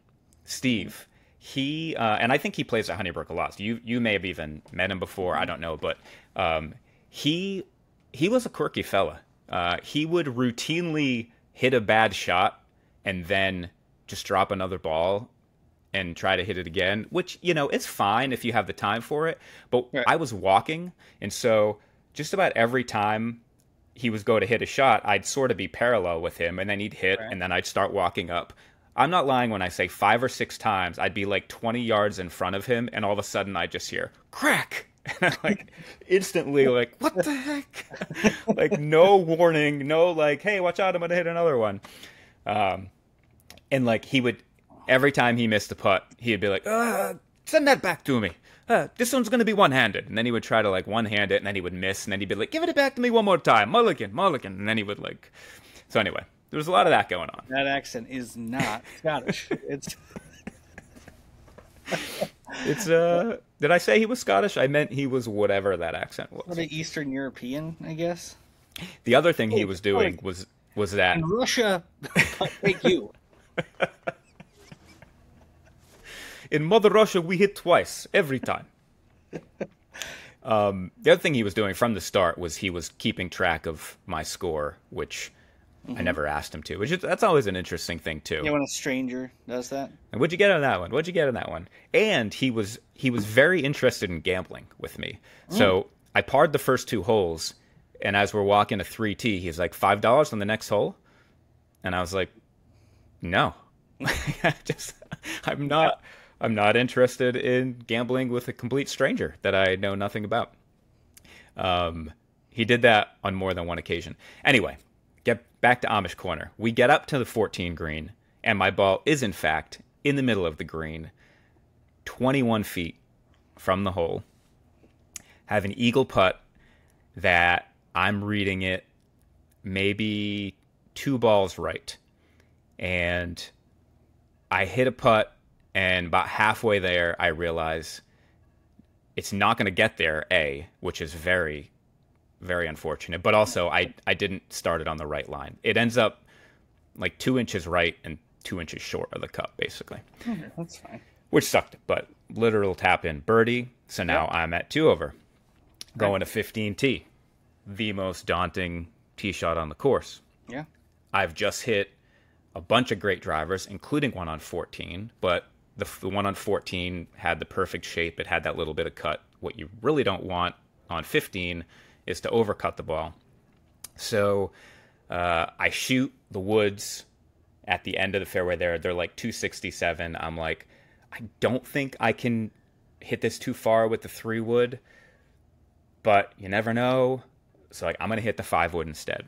Steve, he and I think he plays at Honeybrook a lot. So you may have even met him before. I don't know, but he was a quirky fella. He would routinely hit a bad shot and then just drop another ball and try to hit it again, which, it's fine if you have the time for it. But right. I was walking, and so just about every time he was go to hit a shot, I'd sort of be parallel with him, and then he'd hit, right. And then I'd start walking up. I'm not lying when I say 5 or 6 times, I'd be like 20 yards in front of him, and all of a sudden I'd just hear, crack! And I'm like, instantly like, what the heck? Like, no warning, no like, hey, watch out, I'm going to hit another one. And like, he would, every time he missed a putt, he'd be like, send that back to me. This one's going to be one-handed. And then he would try to like one-hand it, and then he would miss, and then he'd be like, give it back to me one more time. Mulligan. And then he would like, so anyway, there was a lot of that going on. That accent is not Scottish. It's did I say he was Scottish? I meant he was whatever that accent was. What, Eastern European, I guess. The other thing he was doing was that in Russia, take you. In Mother Russia, we hit twice every time. The other thing he was doing from the start was he was keeping track of my score, which I never asked him to. That's always an interesting thing too. Yeah, when a stranger does that. And what'd you get on that one? And he was very interested in gambling with me. So I parred the first 2 holes, and as we're walking to 3T, he's like, $5 on the next hole, and I was like, no, I'm not interested in gambling with a complete stranger that I know nothing about. He did that on more than one occasion. Anyway. Get back to Amish Corner. We get up to the 14 green, and my ball is, in fact, in the middle of the green, 21 feet from the hole. Have an eagle putt that I'm reading it maybe 2 balls right. And I hit a putt, and about halfway there, I realize it's not going to get there, which is very... very unfortunate, but also I didn't start it on the right line. It ends up like 2 inches right and 2 inches short of the cup, basically. Okay, that's fine. Which sucked, but literal tap in birdie. So now I'm at 2 over, going to 15T, the most daunting tee shot on the course. Yeah, I've just hit a bunch of great drivers, including one on 14, but the one on 14 had the perfect shape. It had that little bit of cut. What you really don't want on 15 is to overcut the ball. So I shoot the woods at the end of the fairway there. They're like 267. I'm like, I don't think I can hit this too far with the 3 wood, but you never know. So like, I'm going to hit the 5 wood instead.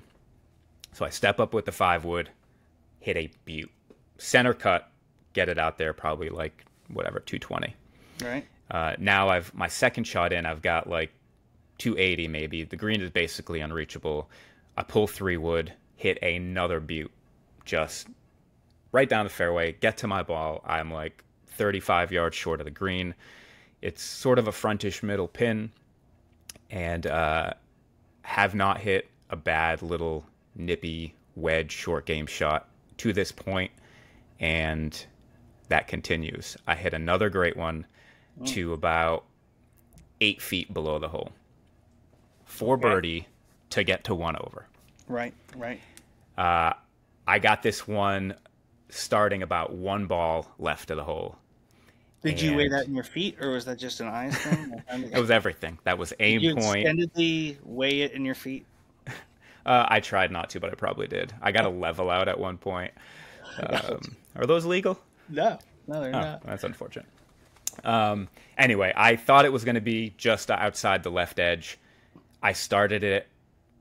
So I step up with the 5 wood, hit a butte. Center cut, get it out there probably like, 220. Right. Now I've my second shot in, I've got like 280 maybe. The green is basically unreachable. I pull 3 wood, hit another butte, just right down the fairway, get to my ball. I'm like 35 yards short of the green. It's sort of a frontish middle pin, and have not hit a bad little nippy wedge short game shot to this point, and that continues. I hit another great one to about 8 feet below the hole. 4 birdie to get to 1 over. Right. I got this one starting about 1 ball left of the hole. Did you weigh that in your feet, or was that just an eyes thing? It was everything. That was aim Did you point. extendedly weigh it in your feet? I tried not to, but I probably did. I got a level out at one point. Are those legal? No, they're not. That's unfortunate. Anyway, I thought it was going to be just outside the left edge. I started it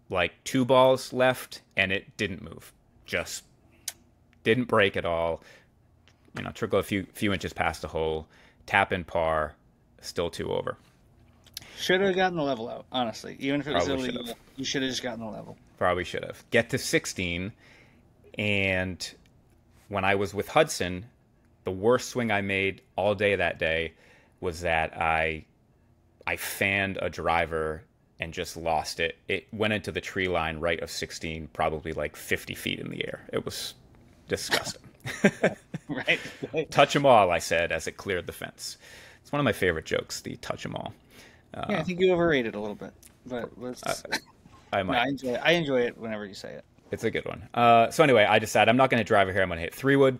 like 2 balls left, and it didn't move. Just didn't break at all. trickle a few inches past the hole, tap in par, still 2 over. Should have gotten the level out, honestly. Even if it was Probably illegal, you should have just gotten the level. Probably should have. Get to 16, and when I was with Hudson, the worst swing I made all day that day was that I fanned a driver and just lost it. It went into the tree line right of 16, probably like 50 feet in the air. It was disgusting. Right. Touch 'em all, I said, as it cleared the fence. It's one of my favorite jokes, the touch 'em all. Yeah, I think you overrate it a little bit. But let's... I might. No, I enjoy it whenever you say it. It's a good one. So anyway, I decided I'm not going to drive it here. I'm going to hit 3-wood,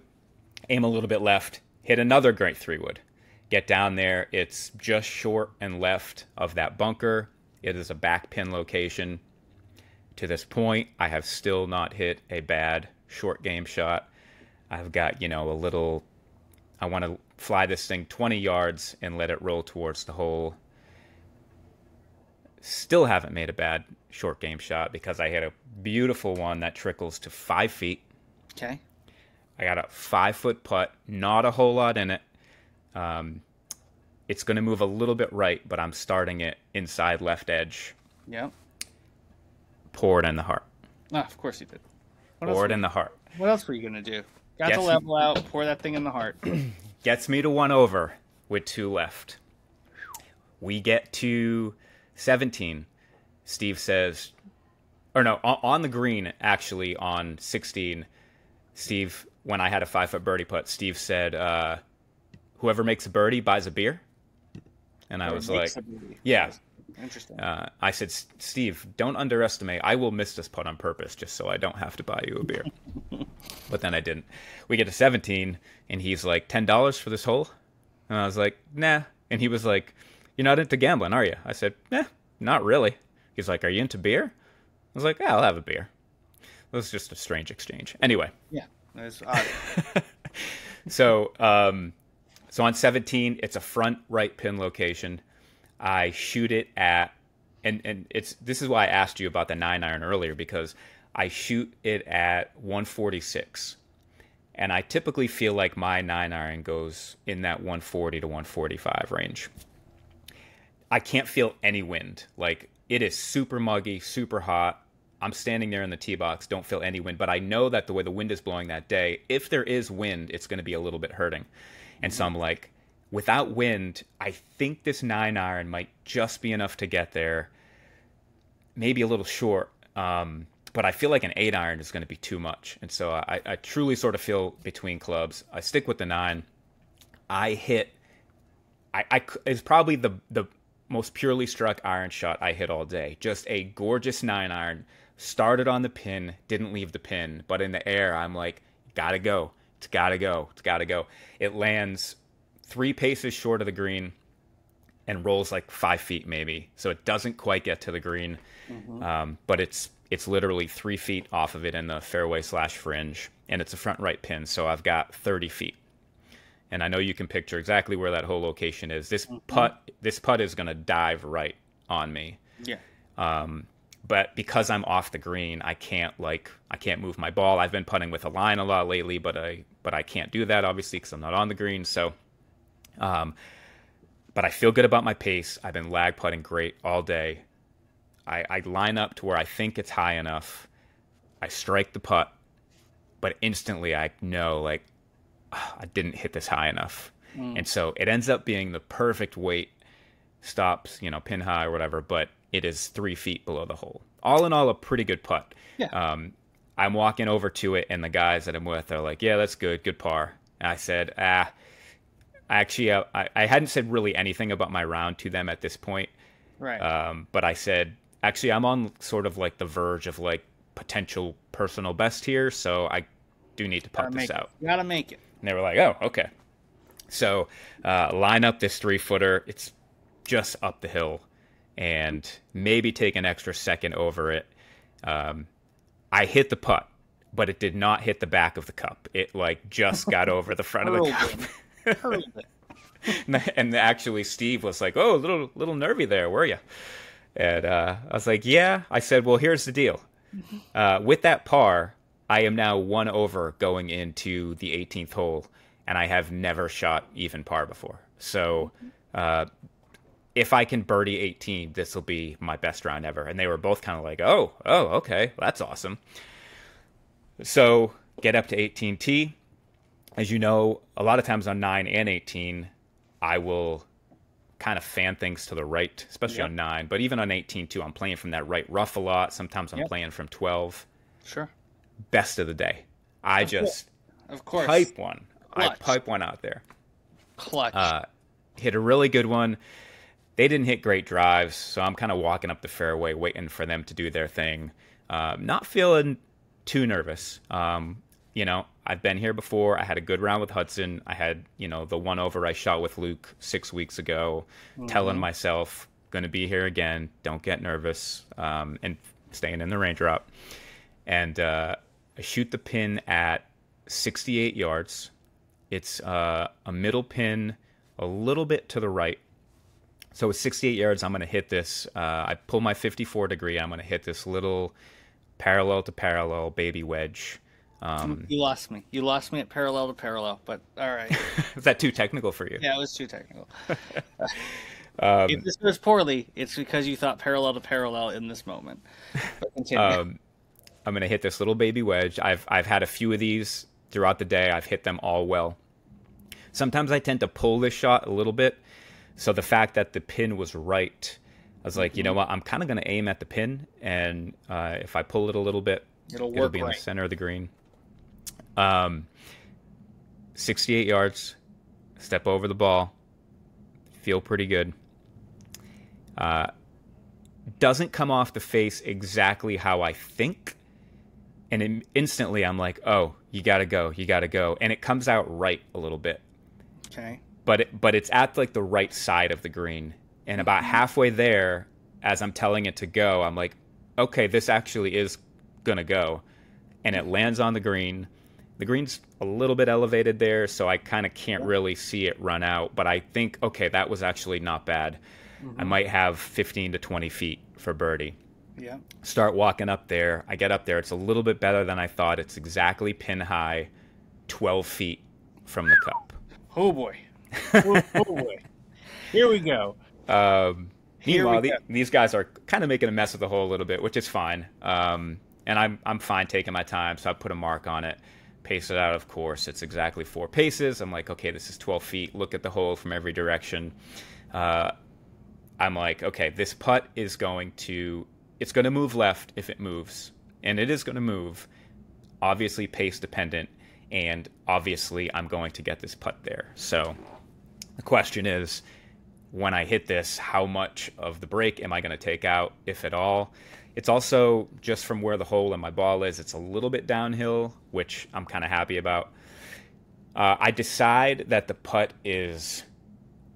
aim a little bit left, hit another great 3-wood. Get down there. It's just short and left of that bunker. It is a back pin location. To this point, I have still not hit a bad short game shot. I've got, a little... I want to fly this thing 20 yards and let it roll towards the hole. Still haven't made a bad short game shot because I hit a beautiful one that trickles to 5 feet. Okay. I got a 5-foot putt, not a whole lot in it. It's going to move a little bit right, but I'm starting it inside left edge. Yeah. Pour it in the heart. Ah, of course you did. Pour it in the heart. What else were you going to do? Got the level out, pour that thing in the heart. Gets me to 1 over with 2 left. We get to 17. Steve says, or no, on the green, actually, on 16, Steve, when I had a 5-foot birdie putt, Steve said, whoever makes a birdie buys a beer. And I was like, yeah. Interesting. I said, Steve, don't underestimate. I will miss this putt on purpose just so I don't have to buy you a beer. But then I didn't. We get to 17, and he's like, $10 for this hole? And I was like, nah. And he was like, you're not into gambling, are you? I said, nah, not really. He's like, are you into beer? I was like, yeah, I'll have a beer. It was just a strange exchange. Anyway. Yeah, that was odd. So on 17, it's a front right pin location. I shoot it at, and this is why I asked you about the 9-iron earlier, because I shoot it at 146. And I typically feel like my 9-iron goes in that 140 to 145 range. I can't feel any wind. Like, it is super muggy, super hot. I'm standing there in the tee box, don't feel any wind, but I know that the way the wind is blowing that day, if there is wind, it's going to be a little bit hurting. And so I'm like, without wind, I think this 9-iron might just be enough to get there. Maybe a little short, but I feel like an 8-iron is going to be too much. And so I truly sort of feel between clubs. I stick with the 9. I hit, it's probably the most purely struck iron shot I hit all day. Just a gorgeous 9-iron. Started on the pin, didn't leave the pin, but in the air, I'm like, gotta go. It's gotta go. It's gotta go. It lands 3 paces short of the green and rolls like 5 feet maybe. So it doesn't quite get to the green, but it's literally 3 feet off of it in the fairway / fringe, and it's a front right pin. So I've got 30 feet. And I know you can picture exactly where that whole location is. This putt is going to dive right on me. Yeah. But because I'm off the green, I can't move my ball. I've been putting with a line a lot lately, but I can't do that obviously because I'm not on the green. So, but I feel good about my pace. I've been lag putting great all day. I line up to where I think it's high enough. I strike the putt, but instantly I know like, I didn't hit this high enough. And so it ends up being the perfect weight, stops, pin high or whatever, but it is 3 feet below the hole. All in all, a pretty good putt. Yeah. I'm walking over to it, and the guys that I'm with are like, yeah, that's good par. And I said, actually, I hadn't said really anything about my round to them at this point. Right. But I said, actually, I'm on sort of like the verge of like potential personal best here, so I do need to putt this out. You gotta make it. And they were like, oh, okay. So line up this 3-footer. It's just up the hill and maybe take an extra second over it. I hit the putt, but it did not hit the back of the cup. It like just got over the front of the cup. And actually Steve was like, oh, a little nervy there, were you? And I was like, yeah. I said, well, here's the deal. With that par, I am now 1 over going into the 18th hole, and I have never shot even par before. So if I can birdie 18, this will be my best round ever. And they were both kind of like, oh, okay, that's awesome. So get up to 18T. As you know, a lot of times on 9 and 18, I will kind of fan things to the right, especially on 9. But even on 18 too, I'm playing from that right rough a lot. Sometimes I'm playing from 12. Sure. Best of the day. I just pipe one. Clutch. I pipe one out there. Clutch. Hit a really good one. They didn't hit great drives, so I'm kind of walking up the fairway, waiting for them to do their thing. Not feeling too nervous. You know, I've been here before. I had a good round with Hudson. I had, you know, the one over I shot with Luke 6 weeks ago, telling myself, going to be here again. Don't get nervous, and staying in the rain drop. And I shoot the pin at 68 yards. It's a middle pin, a little bit to the right. So with 68 yards, I'm going to hit this. I pull my 54 degree. I'm going to hit this little parallel to parallel baby wedge. You lost me. You lost me at parallel to parallel, but all right. Was that too technical for you? Yeah, it was too technical. If this goes poorly, it's because you thought parallel to parallel in this moment. But continue. I'm going to hit this little baby wedge. I've had a few of these throughout the day. I've hit them all well. Sometimes I tend to pull this shot a little bit. So the fact that the pin was right, I was like, you know what? I'm kind of going to aim at the pin, and if I pull it a little bit, it'll be in the center of the green. 68 yards, step over the ball, feel pretty good. Doesn't come off the face exactly how I think, and instantly I'm like, oh, you gotta go, and it comes out right a little bit. Okay. But it's at like the right side of the green, and about halfway there, as I'm telling it to go, I'm like, okay, this actually is gonna go, and it lands on the green. The green's a little bit elevated there, so I kind of can't really see it run out, but I think, okay, that was actually not bad. I might have 15 to 20 feet for birdie. Yeah. Start walking up there. I get up there. It's a little bit better than I thought. It's exactly pin high, 12 feet from the cup. Oh boy. Oh boy. Here we go. Meanwhile, these guys are kind of making a mess of the hole a little bit, which is fine. And I'm fine taking my time, so I put a mark on it, pace it out, of course. It's exactly 4 paces. I'm like, okay, this is 12 feet. Look at the hole from every direction. I'm like, okay, this putt is it's going to move left if it moves. And it is going to move, obviously pace dependent. And obviously I'm going to get this putt there. So the question is, when I hit this, how much of the break am I going to take out, if at all? It's also just from where the hole and my ball is, it's a little bit downhill, which I'm kind of happy about. I decide that the putt is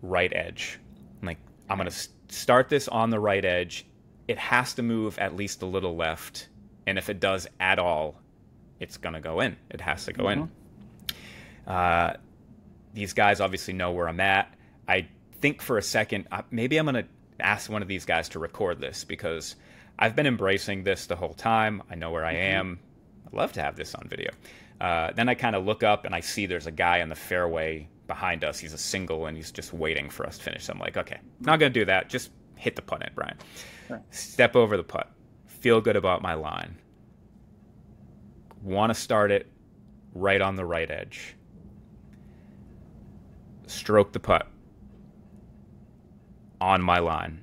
right edge. Like, I'm going to start this on the right edge. It has to move at least a little left. And if it does at all, it's going to go in. It has to go in. These guys obviously know where I'm at. I think for a second, maybe I'm going to ask one of these guys to record this, because I've been embracing this the whole time. I know where I am. I'd love to have this on video. Then I kind of look up and I see there's a guy in the fairway behind us. He's a single and he's just waiting for us to finish. So I'm like, okay, not going to do that. Just hit the putt in, Brian. Sure. Step over the putt. Feel good about my line. Want to start it right on the right edge. Stroke the putt on my line.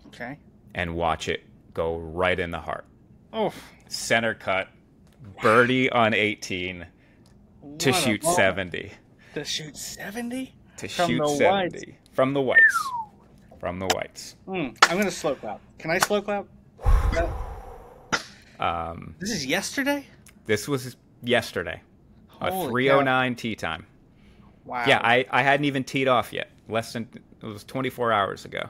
Okay. And watch it go right in the heart. Oh. Center cut. Birdie on 18 to shoot 70. To shoot 70? To shoot 70. From the whites. From the whites. I'm going to slow clap. Can I slow clap? This is yesterday? This was yesterday. Holy a 3:09 tee time. Wow. Yeah, I hadn't even teed off yet. It was 24 hours ago.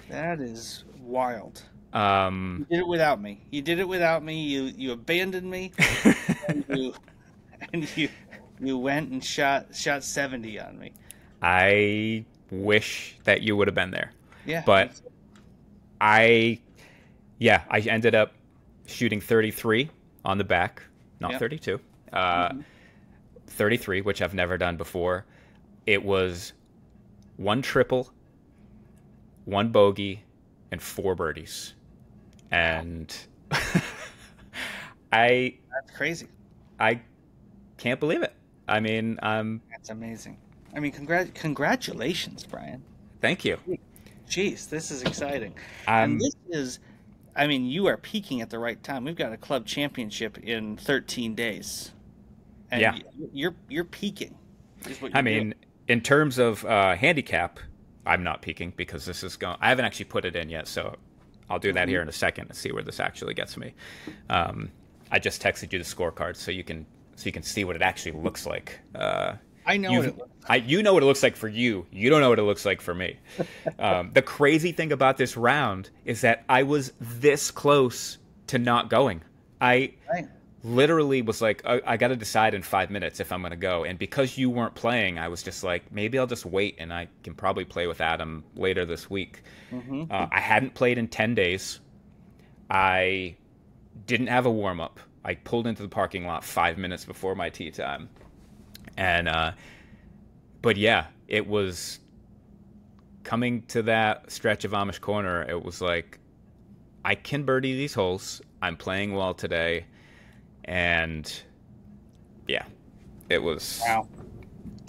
That is wild. You did it without me. You abandoned me, and you went and shot 70 on me. I wish that you would have been there. Yeah. But I ended up shooting 33 on the back, not 32. 33, which I've never done before. It was 1 triple, 1 bogey, and 4 birdies. And That's crazy. I can't believe it. I mean, That's amazing. I mean, congratulations, Brian. thank you. Jeez, this is exciting. And this is, I mean, you are peaking at the right time. We've got a club championship in 13 days. And Yeah. you're peaking. Is what I you're mean, doing. in terms of handicap, I'm not peaking because this is going. I haven't actually put it in yet, so I'll do that here in a second and see where this actually gets me. I just texted you the scorecard so you can see what it actually looks like. I know what it looks like. You know what it looks like for you. You don't know what it looks like for me. The crazy thing about this round is that I was this close to not going. I Right. literally was like, I got to decide in 5 minutes if I'm going to go. And because you weren't playing, I was just like, maybe I'll just wait and I can probably play with Adam later this week. I hadn't played in 10 days. I didn't have a warm up. I pulled into the parking lot 5 minutes before my tee time. And, but yeah, it was coming to that stretch of Amish Corner. It was like, I can birdie these holes. I'm playing well today. And yeah, it was. Wow.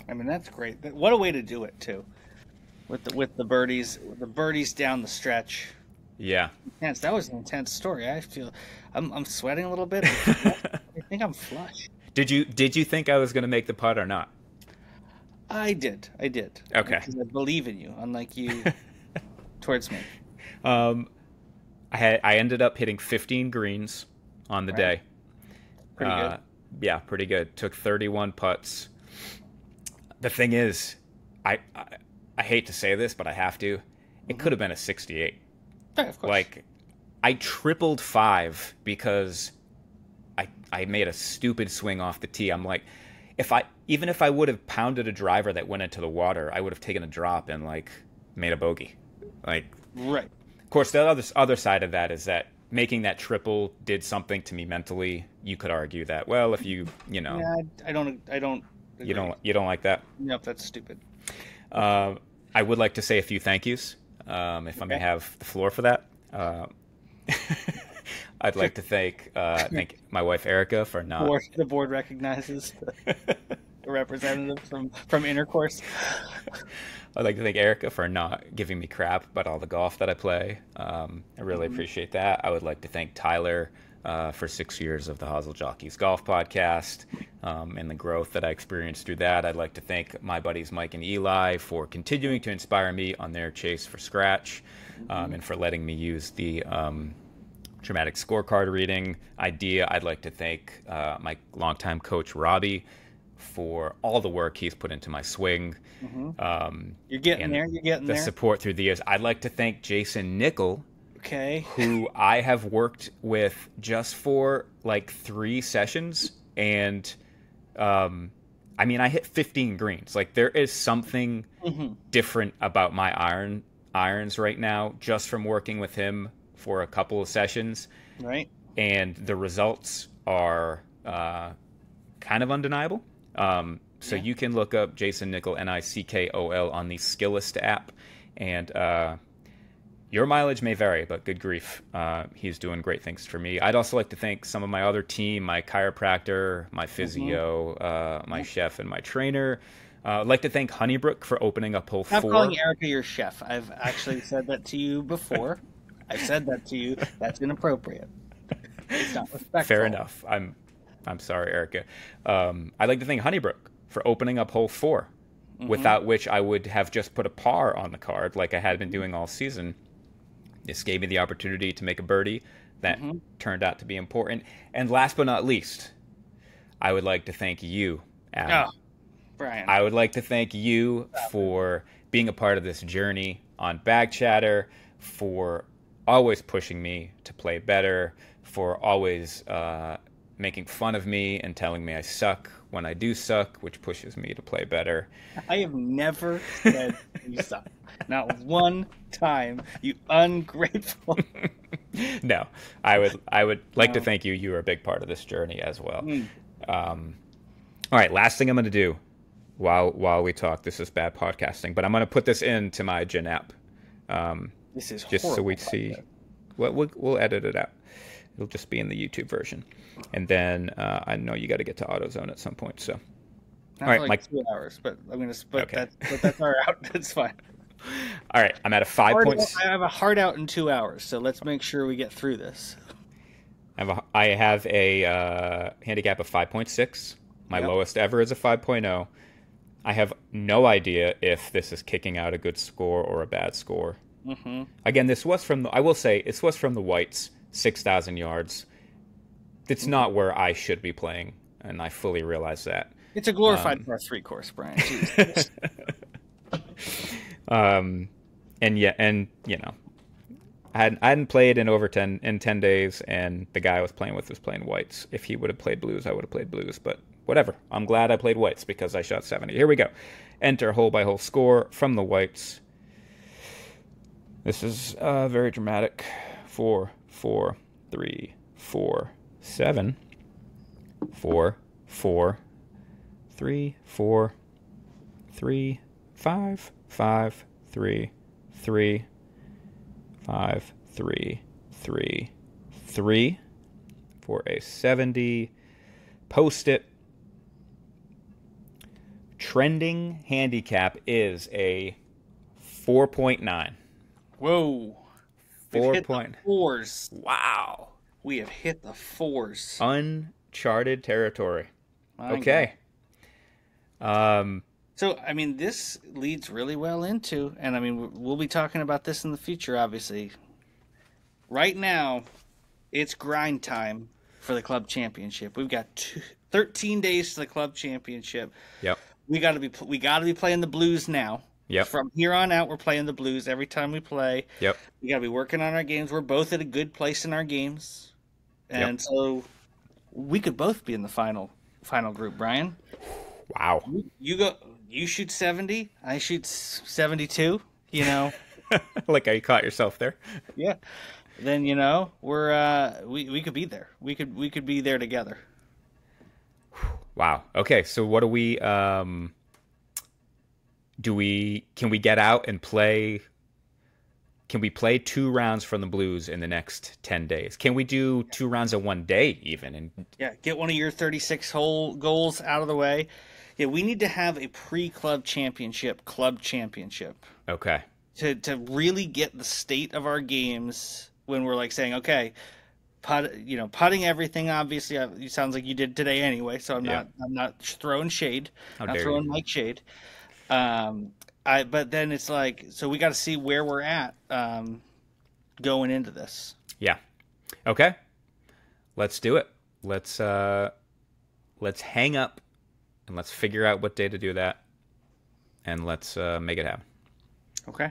I mean, that's great. What a way to do it too, with the birdies down the stretch. Yeah. Intense. That was an intense story. I feel I'm sweating a little bit. I think I'm flush. Did you think I was going to make the putt or not? I did. Okay. Because I believe in you, unlike you towards me. I ended up hitting 15 greens on the day. Pretty good. Yeah, pretty good. Took 31 putts. The thing is, I hate to say this, but I have to. It could have been a 68. Yeah, of course. Like, I tripled 5 because I made a stupid swing off the tee. I'm like, even if I would have pounded a driver that went into the water, I would have taken a drop and like made a bogey. Like, right. Of course, the other side of that is that making that triple did something to me mentally. You could argue that, well, if you know, Yeah, I don't. you don't like that. Nope, that's stupid. I would like to say a few thank yous, if I may have the floor for that. I'd like to thank my wife Erica for not. The board recognizes the representative from Intercourse. I'd like to thank Erica for not giving me crap about all the golf that I play. I really appreciate that. I would like to thank Tyler for 6 years of the Hosel Jockeys Golf Podcast and the growth that I experienced through that. I'd like to thank my buddies Mike and Eli for continuing to inspire me on their chase for scratch and for letting me use the dramatic scorecard reading idea. I'd like to thank my longtime coach Robbie for all the work he's put into my swing. You're getting there. You're getting the there. support through the years. I'd like to thank Jason Nickel, Okay. who I have worked with just for like 3 sessions, and I mean, I hit 15 greens. Like, there is something different about my irons right now just from working with him for a couple of sessions. Right. And the results are kind of undeniable. So you can look up Jason Nickel, Nickol, on the Skillist app, and your mileage may vary, but good grief, he's doing great things for me. I'd also like to thank some of my other team, my chiropractor, my physio, my chef, and my trainer. I'd like to thank Honeybrook for opening up hole 4. I'm calling Erica your chef. I've actually said that to you before. I've said that to you. That's inappropriate. It's not respectful. Fair enough. I'm sorry, Erica. I'd like to thank Honeybrook for opening up hole 4, without which I would have just put a par on the card like I had been doing all season. This gave me the opportunity to make a birdie that turned out to be important. And last but not least, I would like to thank you, Adam. Oh, Brian. I would like to thank you for being a part of this journey on Bag Chatter, for always pushing me to play better, for always making fun of me and telling me I suck when I do suck, which pushes me to play better. I have never said you suck. Not one time, you ungrateful. No, I would like to thank you. You were a big part of this journey as well. All right, last thing I'm going to do while we talk. This is bad podcasting, but I'm going to put this into my Gen app. This is just so we horrible see. podcast. We'll edit it out. It'll just be in the YouTube version, and then I know you got to get to AutoZone at some point. So, Not all right, for like Mike. 2 hours, but I'm gonna split Okay. that's our out. That's fine. All right, I'm at a 5 points. I have a hard out in 2 hours, so let's make sure we get through this. I have a handicap of 5.6. My Yep. lowest ever is a 5.0. I have no idea if this is kicking out a good score or a bad score. Mm-hmm. Again, this was from I will say, this was from the Whites, 6,000 yards. It's not where I should be playing, and I fully realize that. It's a glorified par 3 course, Brian. Jesus. And you know, I hadn't played in over 10 days, and the guy I was playing with was playing Whites. If he would have played Blues, I would have played Blues, but whatever. I'm glad I played Whites because I shot 70. Here we go. Enter hole by hole score from the Whites. This is very dramatic. 4, 4, 3, 4, 7, 4, 4, 3, 4, 3, 5, 5, 3, 3, 5, 3, 3, 3 for a 70. Post it. Trending handicap is a 4.9. Whoa. We've 4 hit point. the fours. Wow. We have hit the fours. Uncharted territory. My Okay. So, I mean, this leads really well into, and I mean, we'll be talking about this in the future, obviously. Right now, it's grind time for the club championship. We've got 13 days to the club championship. Yep. We got to be playing the Blues now. Yep. From here on out, we're playing the Blues every time we play. Yep. We got to be working on our games. We're both at a good place in our games, and so we could both be in the final group. Brian, Wow. you shoot 70, I shoot 72. You know, Like how you caught yourself there. yeah. Then we're we could be there. We could be there together. Wow. Okay. So what do we can we get out and play? Can we play 2 rounds from the Blues in the next 10 days? Can we do 2 rounds in one day even? And Yeah, get one of your 36 hole goals out of the way. Yeah, we need to have a club championship. okay. To really get the state of our games when we're like saying, okay, putting everything. Obviously, it sounds like you did today anyway. So I'm not throwing shade. How Not dare throwing you. Mike shade. But then it's like, so we got to see where we're at going into this. Yeah. Okay. Let's do it. Let's hang up and let's figure out what day to do that, and let's make it happen. Okay.